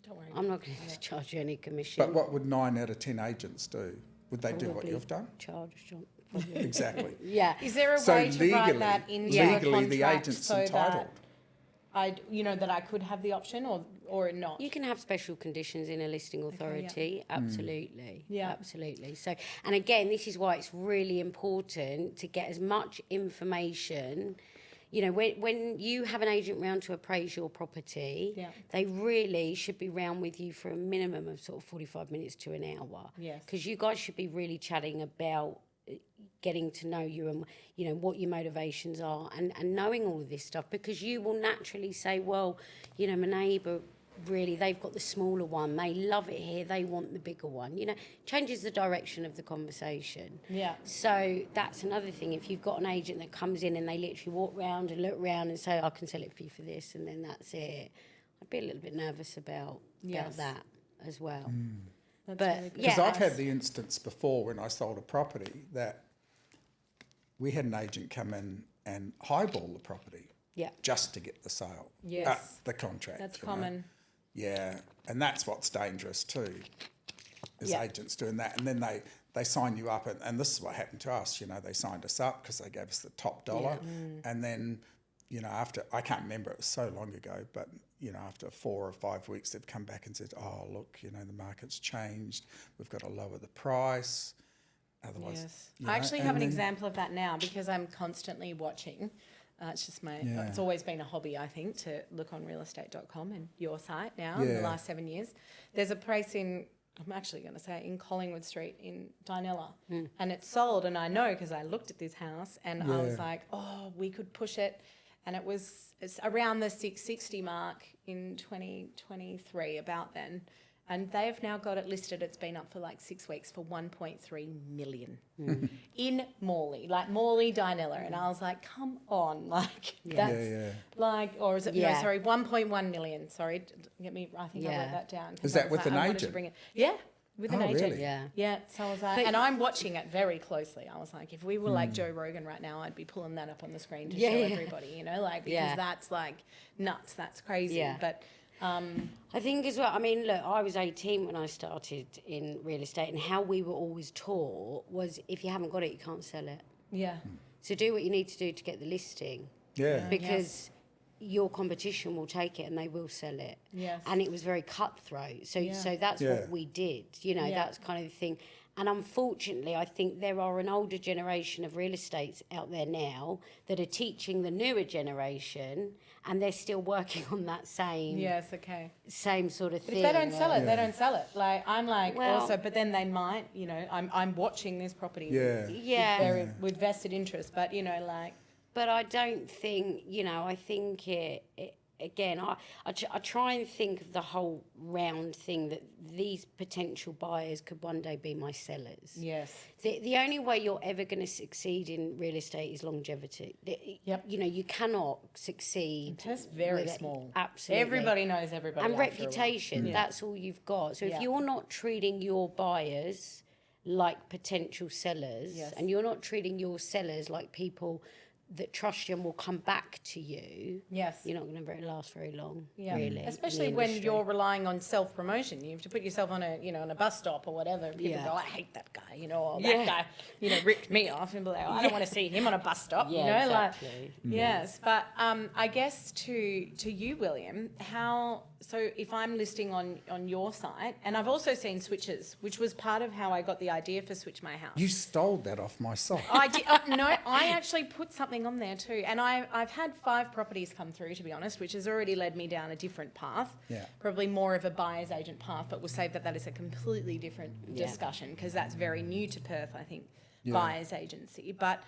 Don't worry. I'm not going to charge you any commission. But what would 9 out of 10 agents do? Would they do what Probably you've done? charge John. Probably. Exactly. Yeah. Is there a So way to write that into a legally, the contract agent's so entitled. that I could have the option or not? You can have special conditions in a listing authority, absolutely. Yeah. Absolutely. So, and again, this is why it's really important to get as much information. When you have an agent round to appraise your property, Yeah. they really should be round with you for a minimum of sort of 45 minutes to an hour. Yes. Because you guys should be really chatting about getting to know you and what your motivations are and knowing all of this stuff, because you will naturally say, well, my neighbour, really, they've got the smaller one, they love it here, they want the bigger one. Changes the direction of the conversation. Yeah. So that's another thing. If you've got an agent that comes in and they literally walk round and look round and say, I can sell it for you for this, and then that's it, I'd be a little bit nervous about Yes. that as well. That's But, really good. yeah. Because I've had the instance before when I sold a property that we had an agent come in and highball the property Yeah. just to get the sale. Yes. The contract. That's you know. common. Yeah, and that's what's dangerous too, is Yeah. agents doing that. And then they sign you up, and this is what happened to us. They signed us up because they gave us the top dollar. And then, after, I can't remember, it was so long ago, but, after 4 or 5 weeks, they've come back and said, oh, look, the market's changed. We've got to lower the price. Otherwise, Yes. you I know, actually and have an then- example of that now because I'm constantly watching. It's just Yeah. it's always been a hobby, I think, to look on realestate.com and your site now in the Yeah. last 7 years. There's a place in Collingwood Street in Dinella, and it's sold, and I know because I looked at this house and I was Yeah. like, oh, we could push it. And it's around the 660 mark in 2023, about then. And they've now got it listed. It's been up for like 6 weeks for 1.3 million in Morley, like Morley Dinella. And I was like, come on, like that's Yeah. like, or is it? Yeah. No, sorry, 1.1 million. Sorry, get me. I think I Yeah. wrote that down. 'cause Is I that was with like, an I wanted to agent? bring it. Yeah, with an Oh, agent. really? Yeah. Yeah, so I was like, But- and I'm watching it very closely. I was like, if we were like Joe Rogan right now, I'd be pulling that up on the screen to Yeah, show yeah. everybody, because Yeah. that's like nuts. That's crazy. Yeah. But I think as well, look, I was 18 when I started in real estate, and how we were always taught was if you haven't got it, you can't sell it. yeah, So do what you need to do to get the listing, Yeah. because your competition will take it and they will sell it. Yes. And it was very cutthroat. So Yeah. so that's Yeah. what we did. Yeah. That's kind of the thing. And unfortunately, I think there are an older generation of real estates out there now that are teaching the newer generation, and they're still working on that same sort of But thing. if they don't sell it, Yeah. they don't sell it. Like I'm like Well- also, but then they might, I'm watching this property. Yeah. Yeah. With vested interest, but like. But I don't think, I think again, I try and think of the whole round thing that these potential buyers could one day be my sellers. Yes. The only way you're ever going to succeed in real estate is longevity. Yep. You cannot succeed. Just very with it. small. Absolutely. Everybody knows everybody. And after a while. reputation, that's all you've got. So Yeah. if you're not treating your buyers like potential sellers, Yes. and you're not treating your sellers like people that trust you and will come back to you, Yes. you're not going to last very long, Yeah. really. Especially in the when industry. you're relying on self-promotion. You have to put yourself on on a bus stop or whatever. And people Yeah. go, I hate that guy, or Yeah. that guy, ripped me off. And be like, I don't want to see him on a bus stop, Yeah, exactly. Yes. But I guess to you, William, so if I'm listing on your site, and I've also seen switches, which was part of how I got the idea for Switch My House. You stole that off my site. I did. No, I actually put something on there too, and I've had 5 properties come through, to be honest, which has already led me down a different path. Yeah. Probably more of a buyer's agent path, but we'll save that is a completely different discussion because that's very new to Perth, I think, buyer's agency. But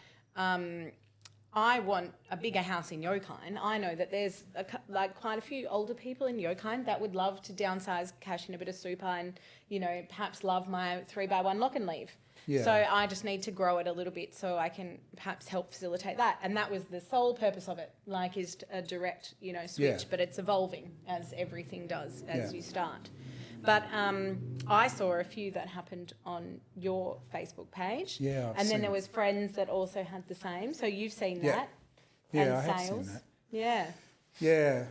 I want a bigger house in Yokine. I know that there's quite a few older people in Yokine that would love to downsize, cash in a bit of super, and perhaps love my 3x1 lock and leave. Yeah. So I just need to grow it a little bit so I can perhaps help facilitate that. And that was the sole purpose of it, is a direct, switch. Yeah. But it's evolving, as everything does, as you start. But I saw a few that happened on your Facebook page. Yeah, I've and then seen there it. was friends that also had the same. So you've seen Yeah. that. Yeah, and I have sales. seen that. Yeah. Yeah,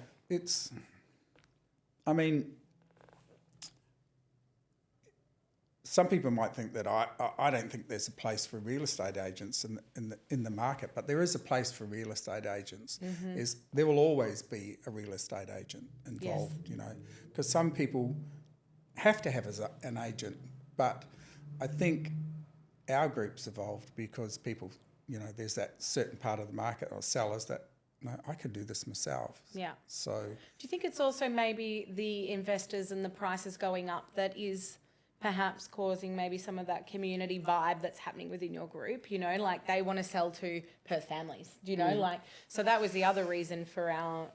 some people might think that I don't think there's a place for real estate agents in the market, but there is a place for real estate agents. There will always be a real estate agent involved, because some people have to have an agent, but I think our group's evolved because people, there's that certain part of the market or sellers that, no, I could do this myself. Yeah. So Do you think it's also maybe the investors and the prices going up that is perhaps causing maybe some of that community vibe that's happening within your group? Like they want to sell to Perth families, so that was the other reason for our,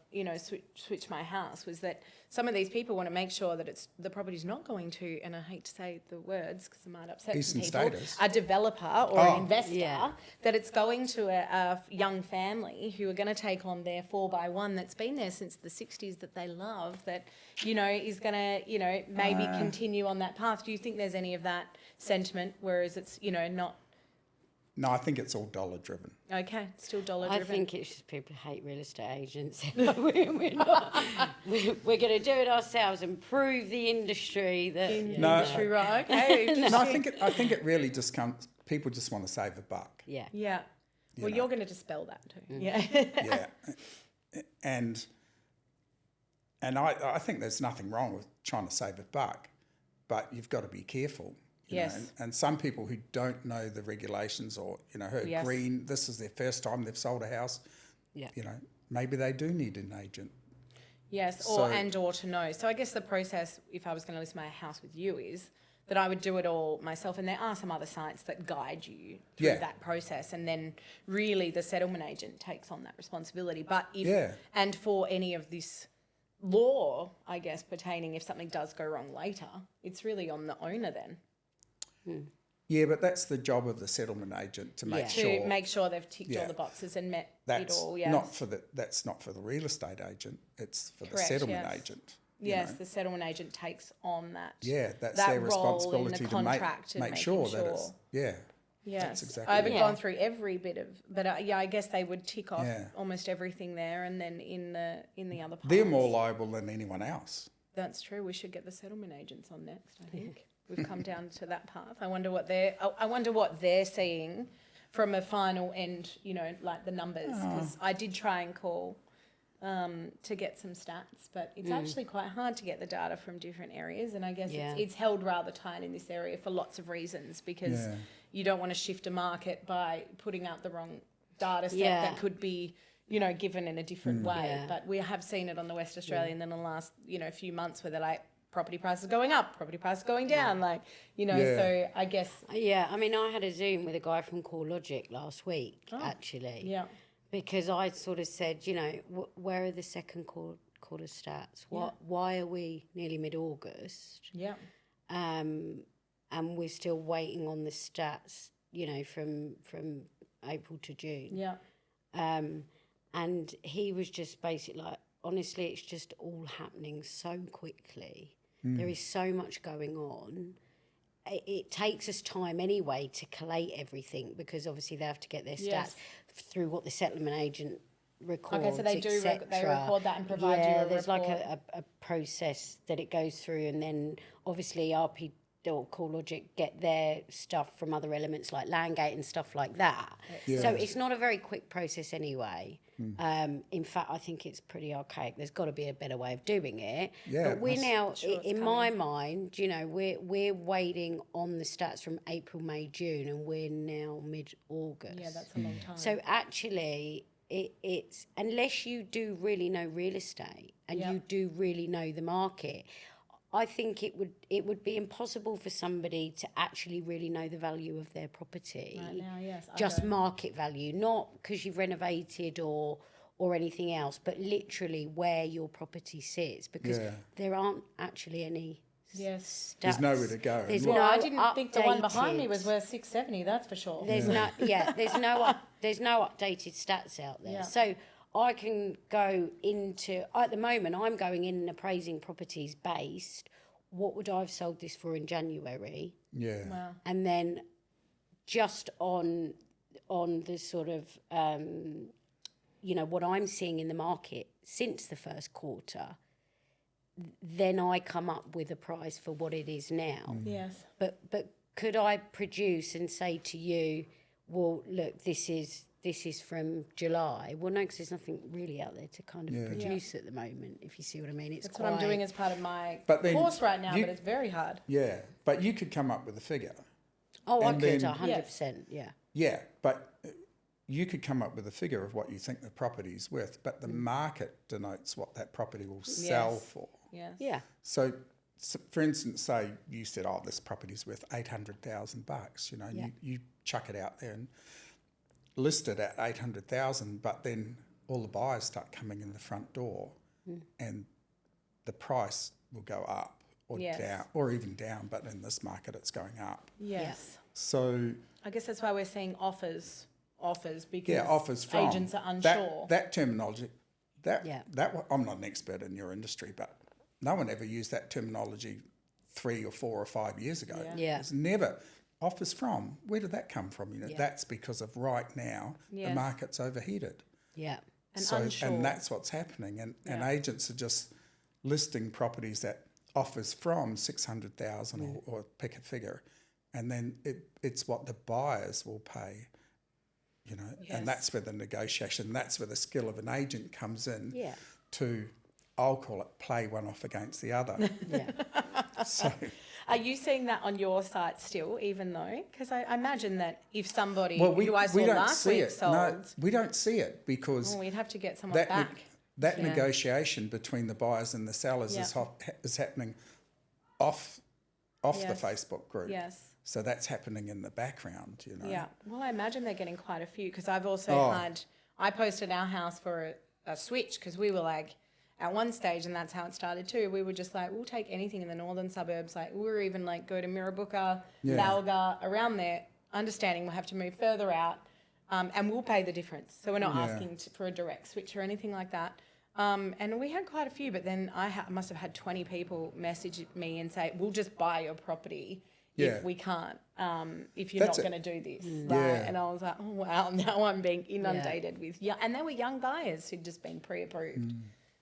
Switch My House, was that some of these people want to make sure that the property's not going to, and I hate to say the words because it might upset some Eastern people, Status. a developer or an investor, Yeah. that it's going to a young family who are going to take on their 4x1 that's been there since the 60s that they love, that, is going to, maybe continue on that path. Do you think there's any of that sentiment, whereas it's, not? no, I think it's all dollar driven. Okay, still dollar I driven. think it's just people hate real estate agents. we're going to do it ourselves and prove the industry that... Industry, right? Okay. No, I think it really just comes. People just want to save a buck. Yeah. Yeah. Well, know. you're going to dispel that too. Yeah. Yeah, and I think there's nothing wrong with trying to save a buck, but you've got to be careful. You Yes. know, and some people who don't know the regulations or, who Yes. green, this is their first time they've sold a house, Yeah. maybe they do need an agent. Yes, So- or to know. So I guess the process, if I was going to list my house with you, is that I would do it all myself, and there are some other sites that guide you through Yeah. that process, and then really the settlement agent takes on that responsibility. But Yeah. and for any of this law, I guess, pertaining if something does go wrong later, it's really on the owner then Yeah, but that's the job of the settlement agent to make Yeah. sure to make sure they've ticked all Yeah. the boxes and met that's it all. Yes. that's not for the real estate agent. It's for the Correct, settlement yes. agent. Yes, the settlement agent takes on that. Yeah, that's that their role in responsibility the to make contract and make making sure that it's Yes. That's exactly I haven't right. gone through every bit of, but I guess they would tick off Yeah. almost everything there, and then in the other parts. they're more liable than anyone else. That's true. We should get the settlement agents on next. I think we've come down to that path. I wonder what they're seeing from a final end. Like the numbers, because I did try and call to get some stats, but it's actually quite hard to get the data from different areas, and I guess Yeah. it's held rather tight in this area for lots of reasons, because Yeah. you don't want to shift a market by putting out the wrong data set Yeah. that could be given in a different way. Yeah. But we have seen it on the West Australian in the last few months, where they're like, property prices going up, property prices going down, Yeah. so I guess Yeah, I mean, I had a Zoom with a guy from CoreLogic last week, actually. yeah. Because I sort of said, where are the second quarter stats? Why are we nearly mid-August? Yeah. And we're still waiting on the stats, from April to June. Yeah. And he was just basically like, honestly, it's just all happening so quickly. There is so much going on. it takes us time anyway to collate everything, because obviously they have to get their stats Yes. through what the settlement agent records. Okay, so they do they etc. record that and provide you a there's report. like a process that it goes through, and then obviously RP or CoreLogic get their stuff from other elements like Landgate and stuff like that. Yeah. So it's not a very quick process anyway. In fact, I think it's pretty archaic. There's got to be a better way of doing it. Yeah, But we're must- now, Sure, it's in my mind, you know, we're waiting on the stats from April, May, June, and we're now mid-August. Yeah, that's a long time. So actually, it's unless you do really know real estate and Yep. you do really know the market, I think it would be impossible for somebody to actually really know the value of their property. Right now, yes, I Just don't. market value, not because you've renovated or anything else, but literally where your property sits, because Yeah. there aren't actually any Yes. stats. There's nowhere to go. There's Well, no I didn't think the one behind me updated- was worth 670. That's for sure. There's there's no updated stats out there. Yeah. So I can go into, at the moment, I'm going in and appraising properties based, what would I have sold this for in January? Yeah. Wow. And then just on the sort of, you know, what I'm seeing in the market since the first quarter, then I come up with a price for what it is now. Yes. But could I produce and say to you, well, look, this is from July? Well, no, because there's nothing really out there to kind of produce at the moment, if you see what I mean. It's That's what I'm doing as part of my But then course right now, you- but it's very hard. Yeah, but you could come up with a figure. Oh, I and could, then- 100%, yeah. Yeah, but you could come up with a figure of what you think the property's worth, but the market denotes what that property will sell Yes. for. Yes. Yeah. So, for instance, say you said, "Oh, this property's worth $800,000." You know, Yeah. you chuck it out there and list it at 800,000, but then all the buyers start coming in the front door, and the price will go up or Yes. down, or even down. But in this market, it's going up. Yes. So I guess that's why we're seeing offers because yeah, offers from agents are unsure. That terminology. Yeah. I'm not an expert in your industry, but no one ever used that terminology 3 or 4 or 5 years ago. Yeah. Yeah. It's never offers from. Where did that come from? You know, Yeah. that's because of right now the Yes. market's overheated. Yeah. And unsure. And that's what's happening. And Yeah. agents are just listing properties that offers from 600,000 or pick a figure, and then it's what the buyers will pay. You know, Yes. and that's where the negotiation, that's where the skill of an agent comes in. Yeah. To, I'll call it, play one off against the other. Yeah. So Are you seeing that on your site still, even though? Because I imagine that if somebody well, we who I saw don't last see week it. sold, No, we don't see it because well, we'd have to get someone that back. that Yeah. negotiation between the buyers and the sellers Yeah. is happening off the Yes. Facebook group. Yes. So that's happening in the background, you know. Yeah. Well, I imagine they're getting quite a few because I've also Oh. I posted our house for a switch because we were like, at one stage, and that's how it started too, we were just like, we'll take anything in the northern suburbs. Like, we were even like, go to Mirrabooka, Yeah. Balga, around there, understanding we'll have to move further out, and we'll pay the difference. So we're not Yeah. asking for a direct switch or anything like that. And we had quite a few, but then I must have had 20 people message me and say, we'll just buy your property Yeah. if we can't, if you're That's not it. going to do this. Yeah. Right? And I was like, oh, wow, now I'm being inundated with, and they were young buyers who'd just been pre-approved.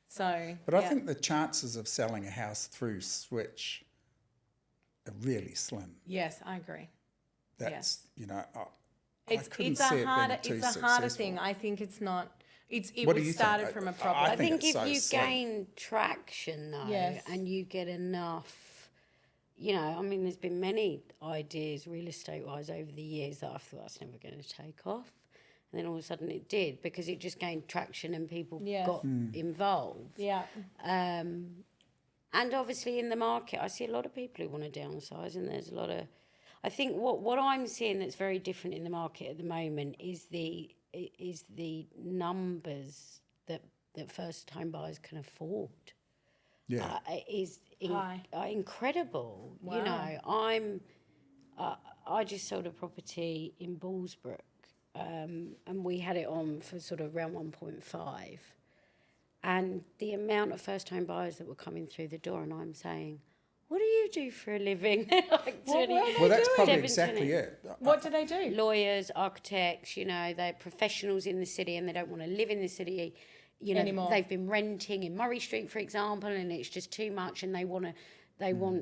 So, But I think the chances of selling a house through Switch are really slim. yes, I agree. That's, you know, I It's couldn't it's see a it harder being too it's a harder successful. thing. I think it's not. It What do was you started think? from a I problem. I think it's if so you slim. gain traction though, Yes. and you get enough, you know, I mean, there's been many ideas real estate wise over the years that I thought that's never going to take off, and then all of a sudden it did because it just gained traction and people Yes. got involved. Yeah, And obviously in the market, I see a lot of people who want to downsize, and there's a lot of. I think what I'm seeing that's very different in the market at the moment is the numbers that first home buyers can afford. Yeah. High. Incredible. Wow. You know, I just sold a property in Ballsbrook, and we had it on for sort of around 1.5. And the amount of first home buyers that were coming through the door, and I'm saying, what do you do for a living? Like What 20, were they Well, that's doing? probably 7, exactly 20. it. What do they do? Lawyers, architects, you know, they're professionals in the city and they don't want to live in the city. You know, Anymore. they've been renting in Murray Street, for example, and it's just too much and they want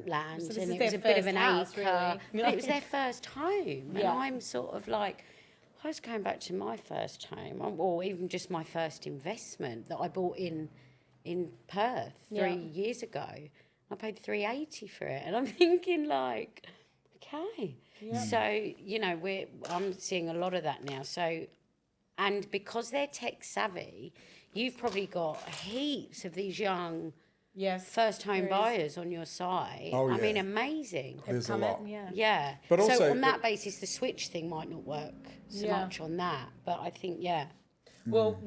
land. So this and is it was their a bit of first an house, acre. really. But it was their first home. Yeah. And I'm sort of like, I was going back to my first home, or even just my first investment that I bought in Perth 3 years ago. I paid $380 for it, and I'm thinking like, okay. So you know, I'm seeing a lot of that now. So, and because they're tech savvy, you've probably got heaps of these young Yes. first home there is. buyers on your site. Oh, I mean, yeah. amazing. There's a Come lot. in, yeah. Yeah. But so also on that basis, the switch thing might not work so Yeah. much on that. But I think, yeah. Well,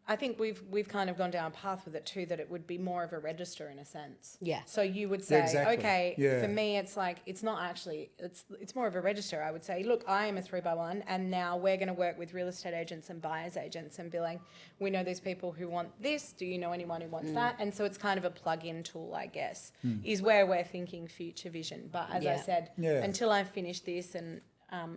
I think we've kind of gone down a path with it too, that it would be more of a register in a sense. Yeah. So you would say, exactly. okay, Yeah. for me, it's like, it's not actually, it's more of a register. I would say, look, I am a 3x1 and now we're going to work with real estate agents and buyers agents and be like, we know these people who want this. Do you know anyone who wants that? And so it's kind of a plug-in tool, I guess, is where we're thinking future vision. But as I Yeah. said, Yeah. until I finish this and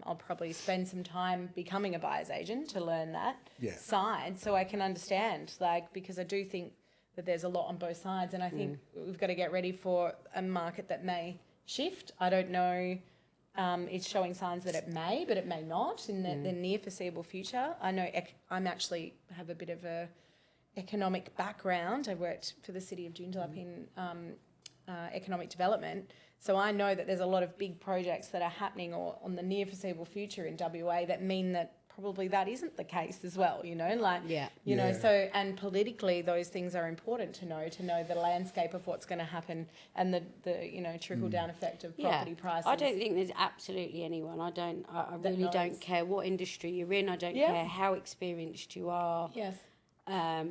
I'll probably spend some time becoming a buyer's agent to learn that Yeah. side so I can understand, like, because I do think that there's a lot on both sides and I think we've got to get ready for a market that may shift. I don't know, it's showing signs that it may, but it may not in the near foreseeable future. I know I'm actually have a bit of a economic background. I worked for the City of Joondalup in economic development. So I know that there's a lot of big projects that are happening or on the near foreseeable future in WA that mean that probably that isn't the case as well, you know, like, Yeah. you know, Yeah. so, and politically those things are important to know the landscape of what's going to happen and the you know, trickle down effect of property prices. I don't think there's absolutely anyone. I really knows. don't care what industry you're in. I don't Yeah. care how experienced you are. Yes. I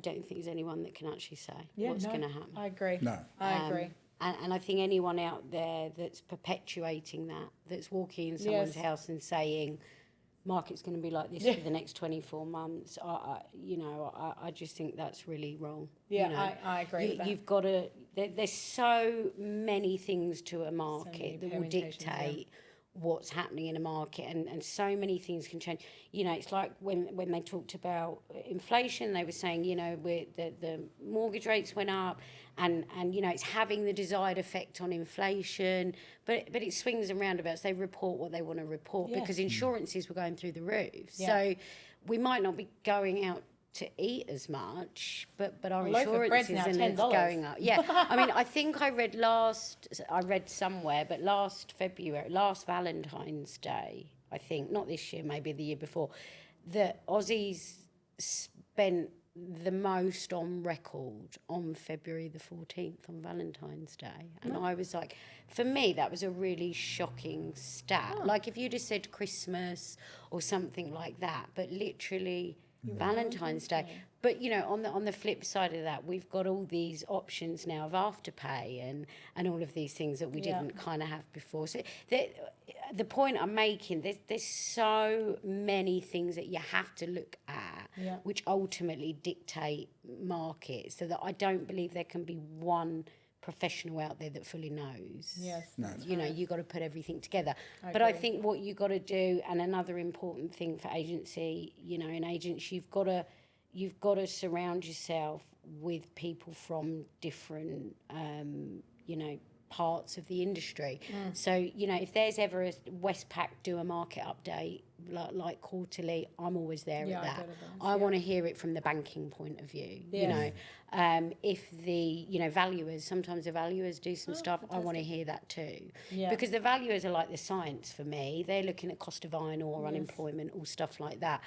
don't think there's anyone that can actually say Yeah, what's no, going to happen. I agree. No. I agree. And I think anyone out there that's perpetuating that, that's walking in someone's Yes. house and saying, market's going to be like this Yeah. for the next 24 months, I just think that's really wrong. Yeah, you know? I agree with that. You've got to, there's so many things to a market many that will permutations, yeah. dictate what's happening in a market, and so many things can change. You know, it's like when they talked about inflation, they were saying, you know, the mortgage rates went up, and you know, it's having the desired effect on inflation, but it swings and roundabouts. They report what they want to report Yes. because insurances were going through the roof. Yeah. So we might not be going out to eat as much, but our A loaf of bread's insurances now and it's $10. going up. Yeah, I mean, I think I read somewhere, but last Valentine's Day, I think, not this year, maybe the year before, that Aussies spent the most on record on February the 14th on Valentine's Day. And I was like, for me, that was a really shocking stat. Like if you just said Christmas or something like that, but literally Valentine's Day. But you know, on the flip side of that, we've got all these options now of Afterpay and all of these things that we Yeah. didn't kind of have before. So the point I'm making, there's so many things that you have to look at, Yeah. which ultimately dictate markets. So that I don't believe there can be one professional out there that fully knows. Yes. No. You know, you got to put everything together. I But I agree. think what you got to do, and another important thing for agency, you know, in agents, you've got to surround yourself with people from different, you know, parts of the industry. So, you know, if there's ever a Westpac do a market update, like quarterly, I'm always there Yeah, at I that. go to those, I want to hear it from the banking point of view, you Yeah. know. If the, you know, valuers, sometimes the valuers do some stuff, I want to hear that too. Yeah. Because the valuers are like the science for me. They're looking at cost of iron ore, unemployment, all stuff like that.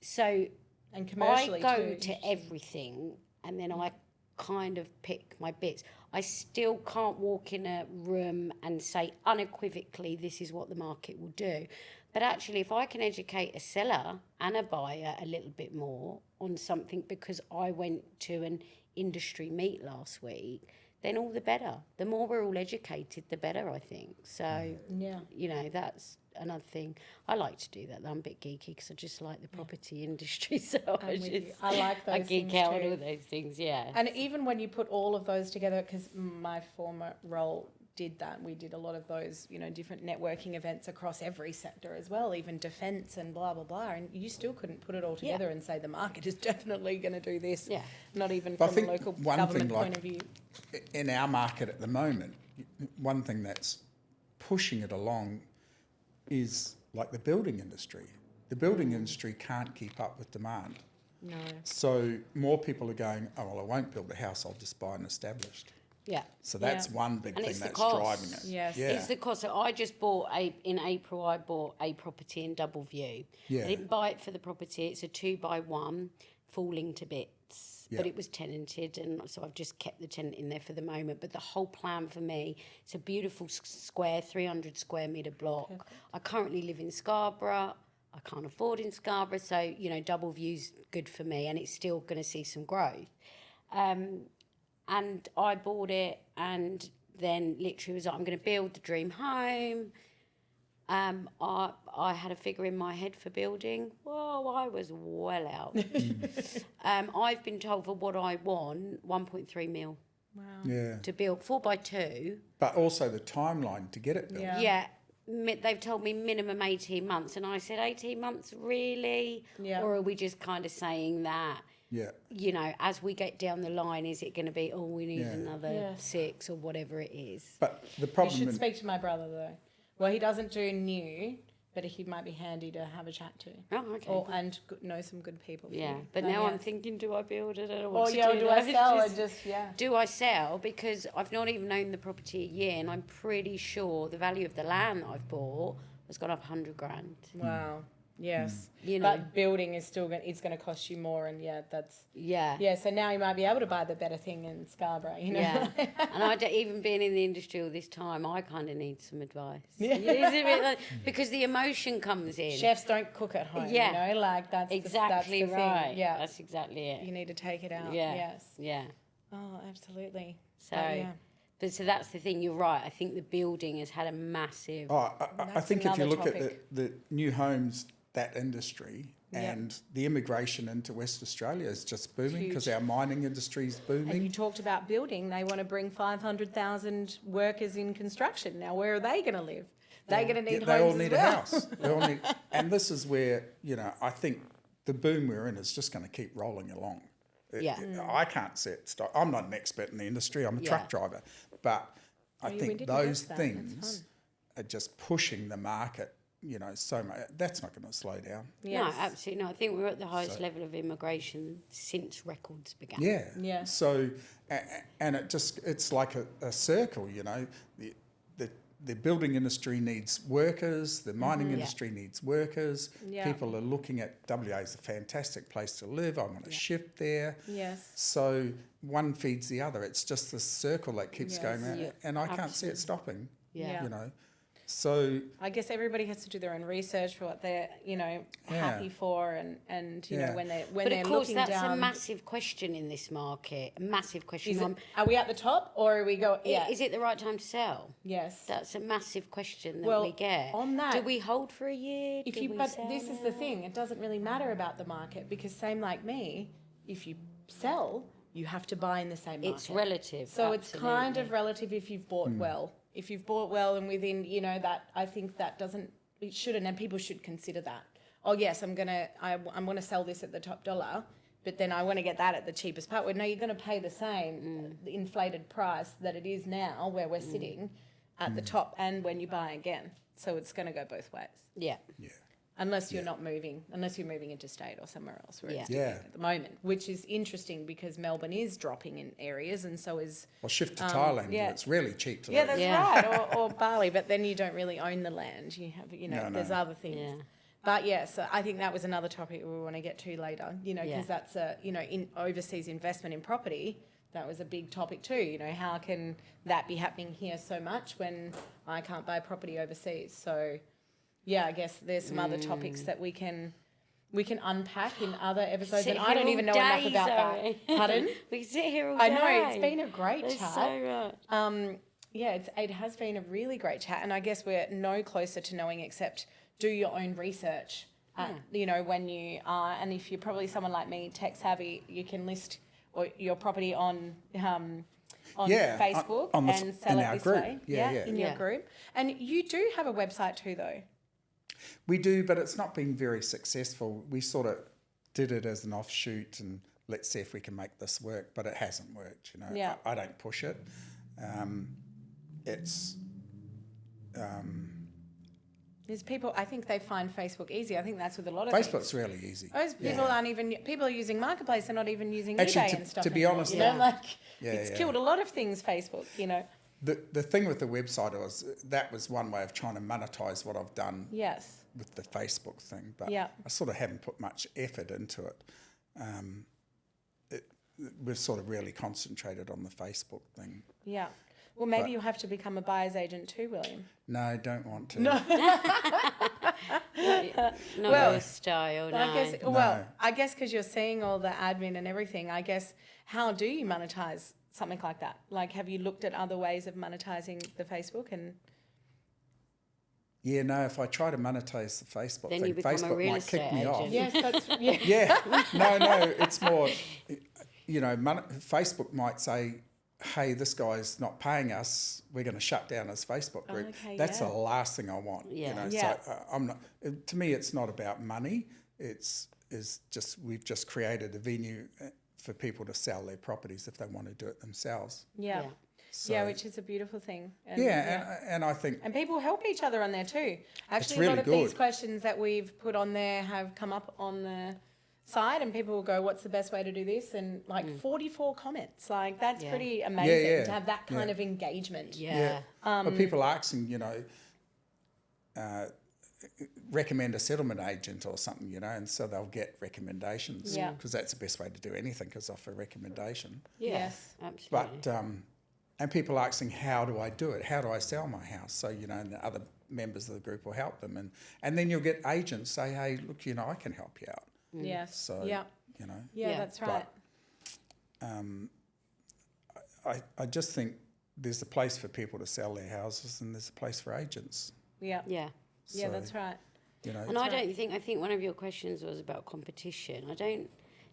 So And commercially I go too. to everything and then I kind of pick my bits. I still can't walk in a room and say unequivocally this is what the market will do. But actually, if I can educate a seller and a buyer a little bit more on something because I went to an industry meet last week, then all the better. The more we're all educated, the better, I think. So, Yeah. you know, that's another thing. I like to do that. I'm a bit geeky because I just like the property industry. So I like those I geek things out on too. all those things, yeah. And even when you put all of those together, because my former role did that, we did a lot of those, you know, different networking events across every sector as well, even defence and blah, blah, blah. And you still couldn't put it all together and say the market is definitely going to do this. Yeah. Not even But I from a think local one government thing, point of view. in our market at the moment, one thing that's pushing it along is like the building industry. The building industry can't keep up with demand. No. So more people are going, oh, well, I won't build a house, I'll just buy an established. Yeah. So that's Yeah. one big And thing it's the that's cost. driving it. Yes. Yeah. It's the cost. So I just bought in April, I bought a property in Double View. Yeah. I didn't buy it for the property. It's a 2x1 falling to bits. Yeah. But it was tenanted, and so I've just kept the tenant in there for the moment. But the whole plan for me, it's a beautiful square, 300 square metre block. Perfect. I currently live in Scarborough. I can't afford in Scarborough, so, you know, Double View's good for me, and it's still going to see some growth. And I bought it, and then literally was like, I'm going to build the dream home. I had a figure in my head for building. Whoa, I was well out. I've been told for what I want, 1.3 mil Wow. Yeah. to build 4x2. But also the timeline to get it built. Yeah. Yeah. They've told me minimum 18 months. And I said, 18 months, really? Yeah. Or are we just kind of saying that, Yeah. you know, as we get down the line, is it going to be, oh, we need Yeah. another Yes. 6 or whatever it is? But the You problem should in, speak to my brother though. Well, he doesn't do new, but he might be handy to have a chat to. Oh, okay. And know some good people. For Yeah, you. but now yeah. I'm thinking, do I build it? I don't know Or what to yeah, do. do now. I It's sell just- or just yeah? Do I sell? Because I've not even owned the property a year, and I'm pretty sure the value of the land that I've bought has gone up 100 grand. Wow. Yes. You know. But building is still going. It's going to cost you more, and yeah, that's Yeah. yeah. So now you might be able to buy the better thing in Scarborough. You know. Yeah, and even being in the industry all this time, I kind of need some advice. Yeah. It's a bit like- because the emotion comes in. Chefs don't cook at home. Yeah. You know, like that's Exactly that's the right. Thing. Yeah. That's exactly it. You need to take it out. Yeah. Yes. Yeah. Oh, absolutely. So, yeah. but so that's the thing. You're right. I think the building has had a massive. oh, I That's think if you another look at topic. the new homes, that industry, Yeah. and the immigration into West Australia is just booming Huge. because our mining industry is booming. And you talked about building. They want to bring 500,000 workers in construction. Now, where are they going to live? They're going to need they homes all need as a well. house. They all need, and this is where, you know, I think the boom we're in is just going to keep rolling along. Yeah. I can't see it stop. I'm not an expert in the industry. I'm a Yeah. truck driver, but I we think didn't those get that. That's things are just pushing the market. You know, so much. That's not going to slow down. No, absolutely not. I think we're at the highest level of immigration since records began. Yeah. Yeah. So, and it's like a circle, you know. The building industry needs workers, the mining industry needs workers. Yeah. People are looking at WA as a fantastic place to live. I want to shift there. Yes. So one feeds the other. It's just this circle that keeps Yes. going around. Yeah, And I can't see it stopping, Yeah. you know. So, I guess everybody has to do their own research for what they're, you know, Yeah. happy for, and you know Yeah. when they're But they're of course, looking that's down. a massive question in this market. A massive question. Is it, are we at the top or are we go? Yeah. Is it the right time to sell? Yes. That's a massive question that Well, we get. on that- do we hold for a year? If Do you, we but sell this is the now? thing. It doesn't really matter about the market because same like me, if you sell, you have to buy in the same market. It's relative. So it's kind of absolutely. relative if you've bought well. If you've bought well and within, you know, that I think that doesn't, it shouldn't, and people should consider that. Oh yes, I'm gonna sell this at the top dollar, but then I want to get that at the cheapest part. Well, no, you're going to pay the same the inflated price that it is now, where we're sitting at the top, and when you buy again. So it's going to go both ways. Yeah. yeah. Unless you're not moving, unless you're moving interstate or somewhere else where it's Yeah. dipping at the moment, which is interesting because Melbourne is dropping in areas and so is... Well, shift to Thailand. yeah. Where it's really cheap to Yeah, live. that's Yeah. right, or Bali, but then you don't really own the land. You have, you know, No, there's no. other things. Yeah. But yeah, so I think that was another topic we want to get to later, you know, because Yeah. that's a, you know, in overseas investment in property, that was a big topic too. You know, how can that be happening here so much when I can't buy property overseas? So... yeah, I guess there's some other topics that we can we can unpack in other episodes, Sit and I here don't all even know day, enough about Zoe. that. Pardon? We can sit here all I day. know, it's been a great That's chat. so right. Yeah, it has been a really great chat, and I guess we're no closer to knowing except do your own research. You know, when you are, and if you're probably someone like me, tech savvy, you can list your property on Facebook and sell it this group. way. In your group. And you do have a website too, though. We do, but it's not been very successful. We sort of did it as an offshoot and let's see if we can make this work, but it hasn't worked. You know, I don't push it. There's people, I think they find Facebook easy. I think that's with a lot of Facebook's things. really easy. Most people aren't even, people are using Marketplace, they're not even using Actually, eBay and stuff. to be honest, you know, like, it's killed a lot of things, Facebook, you know. The thing with the website was one way of trying to monetize what I've done with the Facebook thing, but I sort of haven't put much effort into it. We've sort of really concentrated on the Facebook thing. Yeah. Well, maybe you'll have to become a buyer's agent too, William. No, don't want to. No. Not your style, no. I guess because you're seeing all the admin and everything, I guess, how do you monetize something like that? Like, have you looked at other ways of monetizing the Facebook? And yeah, no, if I try to monetize the Facebook then thing, you become a Facebook real might kick estate me off. agent. yes, that's, yeah. Yeah, no, it's more, you know, Facebook might say, hey, this guy's not paying us, we're going to shut down his Facebook group. Okay, That's the last thing I want. You know? So I'm not. To me, it's not about money. We've just created a venue for people to sell their properties if they want to do it themselves. Yeah. So, yeah, which is a beautiful thing. And, and I think... And people help each other on there too. Actually, really a lot of good. these questions that we've put on there have come up on the side, and people will go, what's the best way to do this? And like 44 comments. Like, that's pretty amazing to have that kind of engagement. But people are asking, you know, recommend a settlement agent or something, you know, and so they'll get recommendations because that's the best way to do anything, is offer a recommendation. Yes, absolutely. But and people are asking, how do I do it? How do I sell my house? So, you know, and the other members of the group will help them, and then you'll get agents say, hey, look, you know, I can help you out. Yes. So you know, that's right. But, I just think there's a place for people to sell their houses, and there's a place for agents. Yeah, So, that's right. You know, and I think one of your questions was about competition. I don't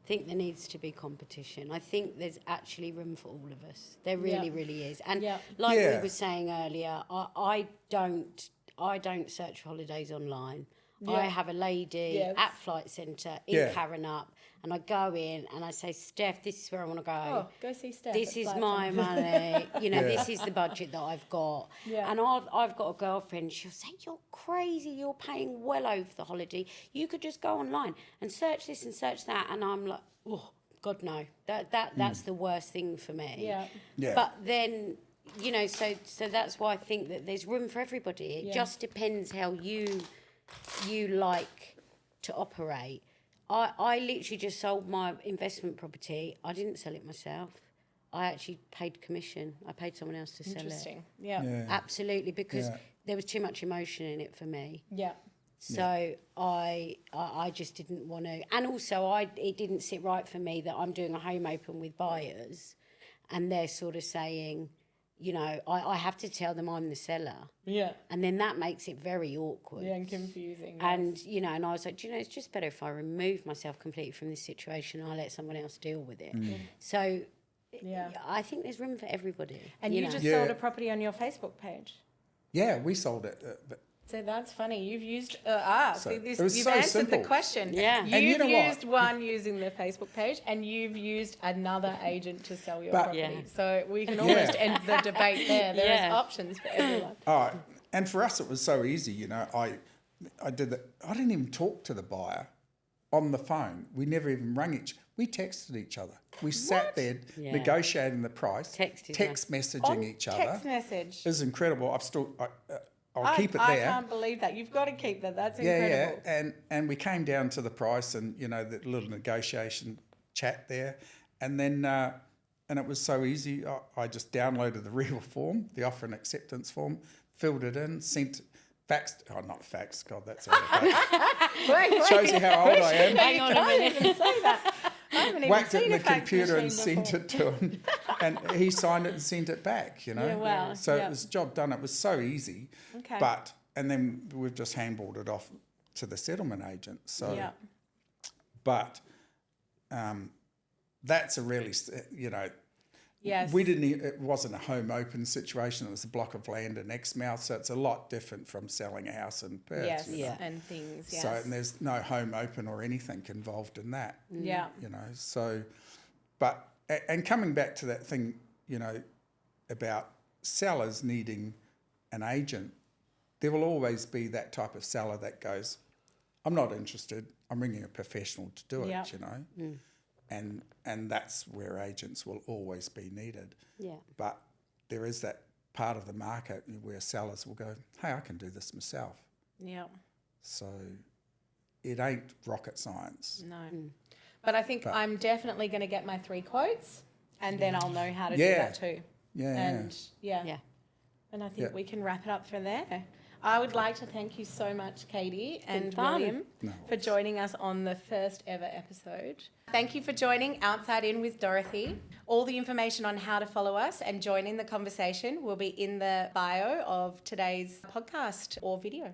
think there needs to be competition. I think there's actually room for all of us. There really, really is. And like we were saying earlier, I don't search for holidays online. I have a lady at Flight Centre in Karrinyup, and I go in and I say, Steph, this is where I want to go. Oh, go see Steph. This is my money. You know, this is the budget that I've got. Yeah. And I've got a girlfriend. She'll say, you're crazy. You're paying well over the holiday. You could just go online and search this and search that. And I'm like, oh, God, no. That's the worst thing for me. Yeah. But then... You know, so that's why I think that there's room for everybody. It just depends how you like to operate. I literally just sold my investment property. I didn't sell it myself. I actually paid commission. I paid someone else to sell it. Interesting. Yeah. Absolutely, because there was too much emotion in it for me. Yeah. So I just didn't want to. And also, it didn't sit right for me that I'm doing a home open with buyers and they're sort of saying... You know, I have to tell them I'm the seller. Yeah. And then that makes it very awkward. Yeah, and confusing. And, you know, and I was like, you know, it's just better if I remove myself completely from this situation and I let someone else deal with it. So, I think there's room for everybody. And you just sold a property on your Facebook page. Yeah, we sold it. So that's funny. You've used you've so answered simple. the question. Yeah. You've And you know used one using the Facebook page, and you've used another agent to sell your property. Yeah. So we can almost end the debate there. There is options for everyone. And for us, it was so easy. You know, I did that. I didn't even talk to the buyer on the phone. We never even rang we texted each other. We sat there negotiating the price, text messaging each other. Text message. It was incredible. I'll keep it there. I can't believe that. You've got to keep that. That's incredible. Yeah. And we came down to the price and, you know, the little negotiation chat there. And then, and it was so easy. I just downloaded the real form, the offer and acceptance form, filled it in, sent not facts, God, that's out of date. Wait. Shows you how old I am. Hang on a Can't minute. even say that. I haven't even Whacked it seen in a the fax computer and machine sent before. it to him, and he signed it and sent it back. You know, Yeah, wow, So yeah. it was job done. It was so easy, Okay. and then we've just handballed it off to the settlement agent. So, Yeah. but that's a really, Yes. it wasn't a home open situation. It was a block of land in Exmouth, so it's a lot different from selling a house in Perth. Yes. you know. Yeah. And things. Yes. So, and there's no home open or anything involved in that. Yeah. So, but, and coming back to that thing, about sellers needing an agent, there will always be that type of seller that goes, I'm not interested, I'm ringing a professional to do it, Yeah. And that's where agents will always be needed. Yeah. But there is that part of the market where sellers will go, hey, I can do this myself. Yeah. So it ain't rocket science. No. But I think I'm definitely going to get my 3 quotes, and then I'll know how to do Yeah. that too. Yeah. And yeah. And I think we can wrap it up from there. I would like to thank you so much, Katie and fun. William, No for joining us on the first ever episode. Thank you for joining Outside In with Dorothy. All the information on how to follow us and join in the conversation will be in the bio of today's podcast or video.